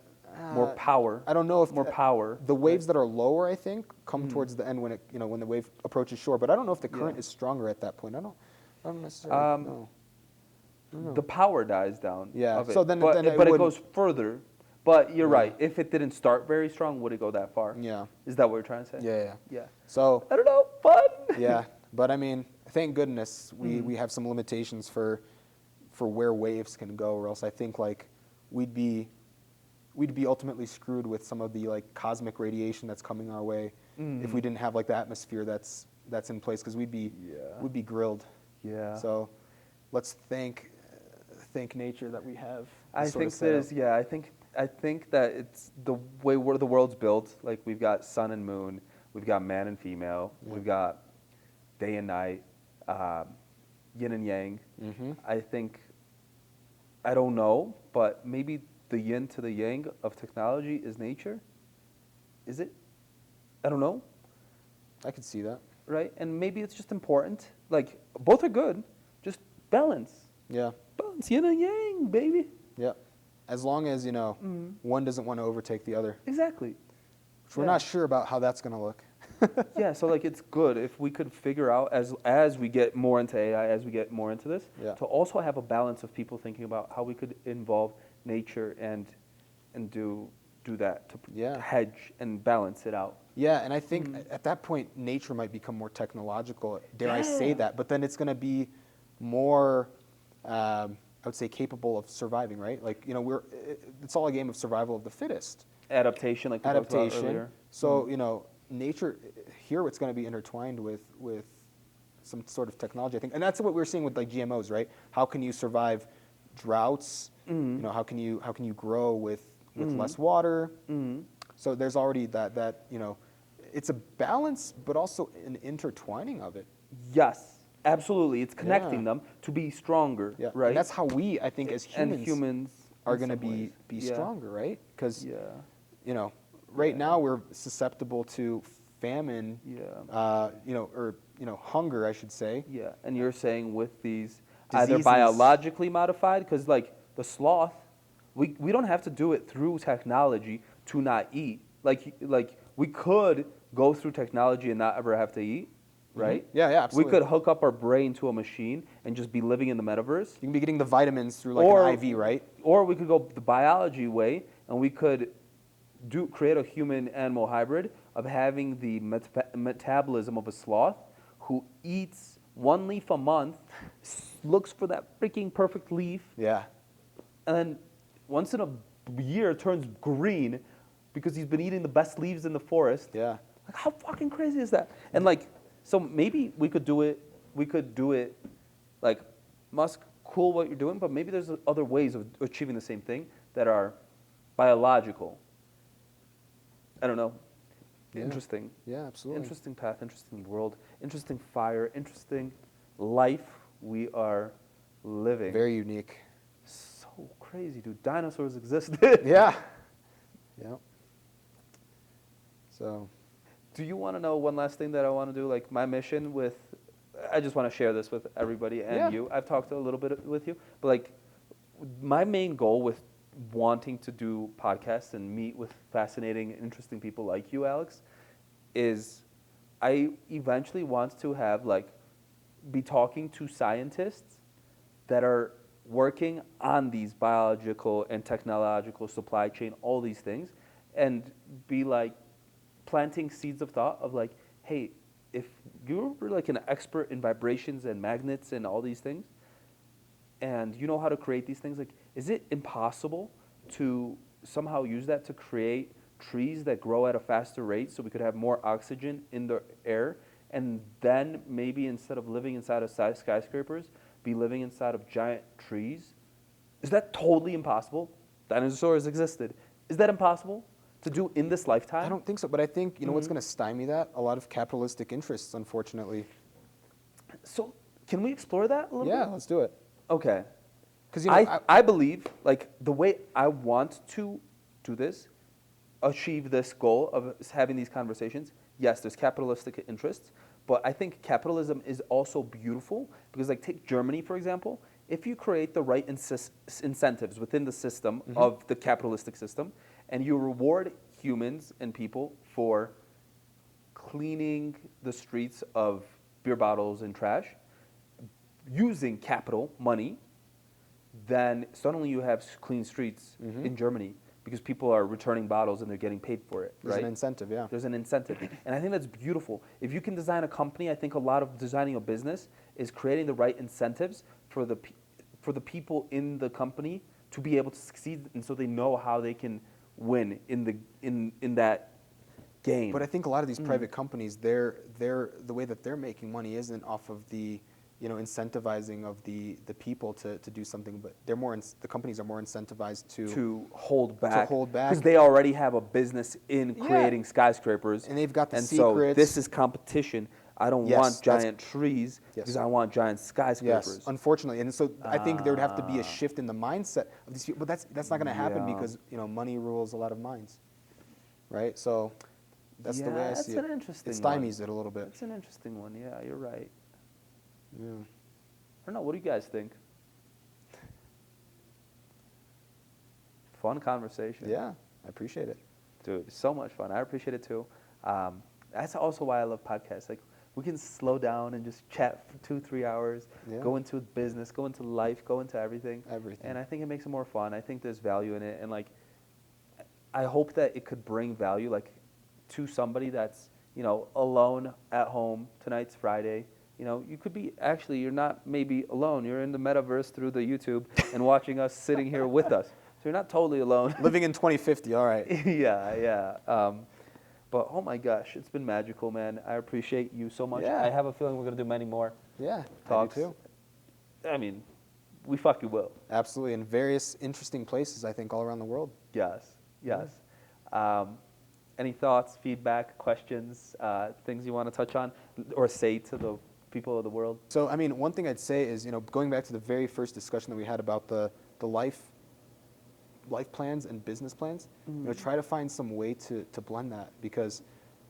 S3: more power.
S1: I don't know if
S3: more power.
S1: The waves that are lower, I think, come towards the end when it, you know, when the wave approaches shore. But I don't know if the current
S3: Yeah.
S1: is stronger at that point. I don't necessarily know.
S3: The power dies down.
S1: Yeah,
S3: Of it.
S1: so then
S3: but
S1: it
S3: but it
S1: wouldn't-
S3: goes further. But you're
S1: Yeah.
S3: right. If it didn't start very strong, would it go that far?
S1: Yeah.
S3: Is that what you're trying to say?
S1: Yeah.
S3: Yeah.
S1: So
S3: I don't know. Fun.
S1: yeah, but I mean, thank goodness we have some limitations for where waves can go, or else I think like we'd be ultimately screwed with some of the like cosmic radiation that's coming our way if we didn't have like the atmosphere that's in place, because we'd be grilled.
S3: Yeah.
S1: So let's thank nature that we have.
S3: I
S1: this sort of
S3: think there's
S1: setup.
S3: I think that it's the way where the world's built. Like we've got sun and moon, we've got man and female, we've got day and night, yin and yang. I think I don't know, but maybe the yin to the yang of technology is nature. Is it? I don't know,
S1: I could see that.
S3: right? And maybe it's just important. Like both are good, just balance.
S1: Yeah.
S3: Balance, yin and yang, baby.
S1: Yeah. As long as, you know, one doesn't want to overtake the other.
S3: Exactly.
S1: Which we're not sure about how that's going to look.
S3: Yeah, so like it's good if we could figure out as we get more into AI, as we get more into this,
S1: Yeah.
S3: to also have a balance of people thinking about how we could involve nature and do that to
S1: Yeah.
S3: hedge and balance it out.
S1: Yeah, and I think at that point, nature might become more technological. Dare I say
S3: Yeah.
S1: that? But then it's going to be more, I would say, capable of surviving, right? Like, it's all a game of survival of the fittest.
S3: Adaptation, like we talked about
S1: Adaptation.
S3: earlier.
S1: So, nature, here it's going to be intertwined with some sort of technology, I think. And that's what we're seeing with like GMOs, right? How can you survive droughts? How can you grow with less water? So there's already that it's a balance, but also an intertwining of it.
S3: Yes, absolutely. It's connecting
S1: Yeah.
S3: them to be stronger,
S1: Yeah.
S3: right?
S1: And that's how we, I think, as humans are
S3: in
S1: going to
S3: some
S1: be
S3: ways.
S1: stronger, right? Because
S3: Yeah.
S1: right now we're susceptible to famine,
S3: Yeah.
S1: or hunger, I should say.
S3: Yeah, and you're saying with these either
S1: Diseases.
S3: biologically modified, because like the sloth, we don't have to do it through technology to not eat. Like we could go through technology and not ever have to eat, right?
S1: Yeah, absolutely.
S3: We could hook up our brain to a machine and just be living in the metaverse.
S1: You can be getting the vitamins through like
S3: Or-
S1: an IV, right?
S3: Or we could go the biology way, and we could create a human-animal hybrid of having the metabolism of a sloth who eats one leaf a month, looks for that freaking perfect leaf,
S1: Yeah.
S3: and then once in a year turns green because he's been eating the best leaves in the forest.
S1: Yeah.
S3: Like, how fucking crazy is that? And like, so maybe we could do it. Like, Musk, cool what you're doing, but maybe there's other ways of achieving the same thing that are biological. I don't know.
S1: Yeah.
S3: Interesting.
S1: Yeah, absolutely.
S3: Interesting path, interesting world, interesting fire, interesting life we are living.
S1: Very unique.
S3: So crazy, dude. Dinosaurs existed.
S1: Yeah. Yeah. So,
S3: Do you want to know one last thing that I want to do? Like my mission with, I just want to share this with everybody and
S1: Yeah.
S3: you. I've talked a little bit with you, but like my main goal with wanting to do podcasts and meet with fascinating, interesting people like you, Alex, is I eventually want to have like be talking to scientists that are working on these biological and technological supply chain, all these things, and be like planting seeds of thought of like, hey, if you're like an expert in vibrations and magnets and all these things, and you know how to create these things, like, is it impossible to somehow use that to create trees that grow at a faster rate so we could have more oxygen in the air, and then maybe instead of living inside of skyscrapers, be living inside of giant trees? Is that totally impossible? Dinosaurs existed. Is that impossible to do in this lifetime?
S1: I don't think so, but I think, what's going to stymie that? A lot of capitalistic interests, unfortunately.
S3: So can we explore that a little bit?
S1: Yeah, let's do it.
S3: Okay.
S1: Because,
S3: I believe, like, the way I want to do this, achieve this goal of having these conversations, yes, there's capitalistic interests, but I think capitalism is also beautiful because, like, take Germany, for example. If you create the right incentives within the system of the capitalistic system, and you reward humans and people for cleaning the streets of beer bottles and trash, using capital, money, then suddenly you have clean streets in Germany because people are returning bottles and they're getting paid for it,
S1: There's
S3: right?
S1: an incentive, yeah.
S3: There's an incentive. And I think that's beautiful. If you can design a company, I think a lot of designing a business is creating the right incentives for the people in the company to be able to succeed, and so they know how they can win in that game.
S1: But I think a lot of these private companies, the way that they're making money isn't off of the incentivizing of the people to do something, but they're the companies are more incentivized to
S3: hold back.
S1: hold back.
S3: Because they already have a business in creating skyscrapers.
S1: And they've got the
S3: and
S1: secrets.
S3: so this is competition. I don't
S1: Yes,
S3: want
S1: that's-
S3: giant trees
S1: Yes.
S3: because I want giant skyscrapers.
S1: Yes, unfortunately, and so I think there would have to be a shift in the mindset of these people, but that's not going to happen
S3: Yeah.
S1: because money rules a lot of minds, right? So that's the way I
S3: that's
S1: see it.
S3: an interesting
S1: It
S3: one.
S1: stymies it a little bit.
S3: That's an interesting one. Yeah, you're right.
S1: Yeah.
S3: I don't know. What do you guys think? Fun conversation.
S1: Yeah, I appreciate it.
S3: Dude, so much fun. I appreciate it too. That's also why I love podcasts. Like, we can slow down and just chat for 2-3 hours,
S1: Yeah.
S3: go into business, go into life, go into everything.
S1: Everything.
S3: And I think it makes it more fun. I think there's value in it. And, like, I hope that it could bring value, like, to somebody that's, alone at home. Tonight's Friday. You know, you could be actually, you're not maybe alone. You're in the metaverse through the YouTube and watching us sitting here with us. So you're not totally alone.
S1: Living in 2050, all right.
S3: Yeah. But oh my gosh, it's been magical, man. I appreciate you so much.
S1: Yeah.
S3: I have a feeling we're gonna do many more
S1: Yeah,
S3: talks.
S1: I do too.
S3: I mean, we fucking will.
S1: Absolutely, in various interesting places, I think, all around the world.
S3: Yes. Any thoughts, feedback, questions, things you want to touch on or say to the people of the world?
S1: So, I mean, one thing I'd say is, going back to the very first discussion that we had about the life plans and business plans, try to find some way to blend that, because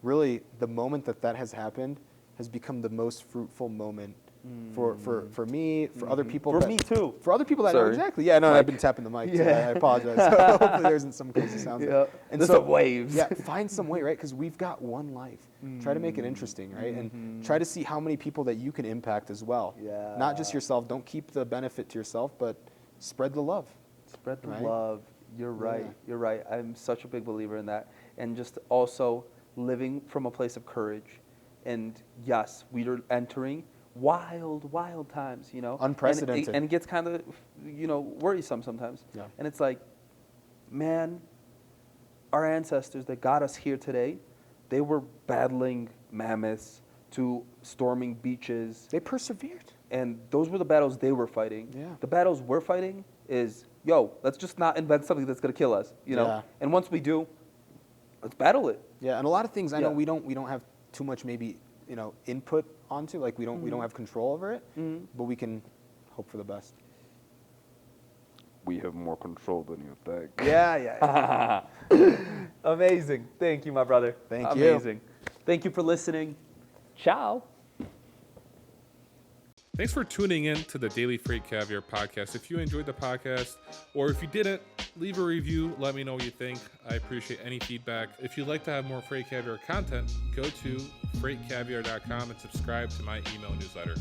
S1: really the moment that has happened has become the most fruitful moment for me, for other people.
S3: For me too.
S1: For other people that know
S3: Sorry.
S1: exactly. Yeah, no,
S3: Mike.
S1: I've been tapping the mic.
S3: Yeah.
S1: Too. I apologize. Hopefully there isn't some crazy sounds.
S3: Yeah.
S1: And
S3: There's some waves.
S1: Yeah, find some way, right? Because we've got one life. Try to make it interesting, right? And try to see how many people that you can impact as well.
S3: Yeah.
S1: Not just yourself. Don't keep the benefit to yourself, but spread the love.
S3: Spread the
S1: Right?
S3: love. You're right.
S1: Yeah.
S3: You're right. I'm such a big believer in that. And just also living from a place of courage. And yes, we are entering wild times,
S1: Unprecedented.
S3: And it gets kind of, worrisome sometimes.
S1: Yeah.
S3: And it's like, man, our ancestors that got us here today, they were battling mammoths to storming beaches.
S1: They persevered.
S3: And those were the battles they were fighting.
S1: Yeah.
S3: The battles we're fighting is, let's just not invent something that's going to kill us,
S1: Yeah.
S3: And once we do, let's battle it.
S1: Yeah, and a lot of things I know
S3: Yeah.
S1: we don't have too much maybe input onto, like we don't have control over it, but we can hope for the best.
S3: We have more control than you think.
S1: Yeah.
S3: Amazing. Thank you, my brother.
S1: Thank you.
S3: Amazing. Thank you for listening. Ciao.
S2: Thanks for tuning in to the Daily FreightCaviar Podcast. If you enjoyed the podcast, or if you didn't, leave a review. Let me know what you think. I appreciate any feedback. If you'd like to have more FreightCaviar content, go to freightcaviar.com and subscribe to my email newsletter.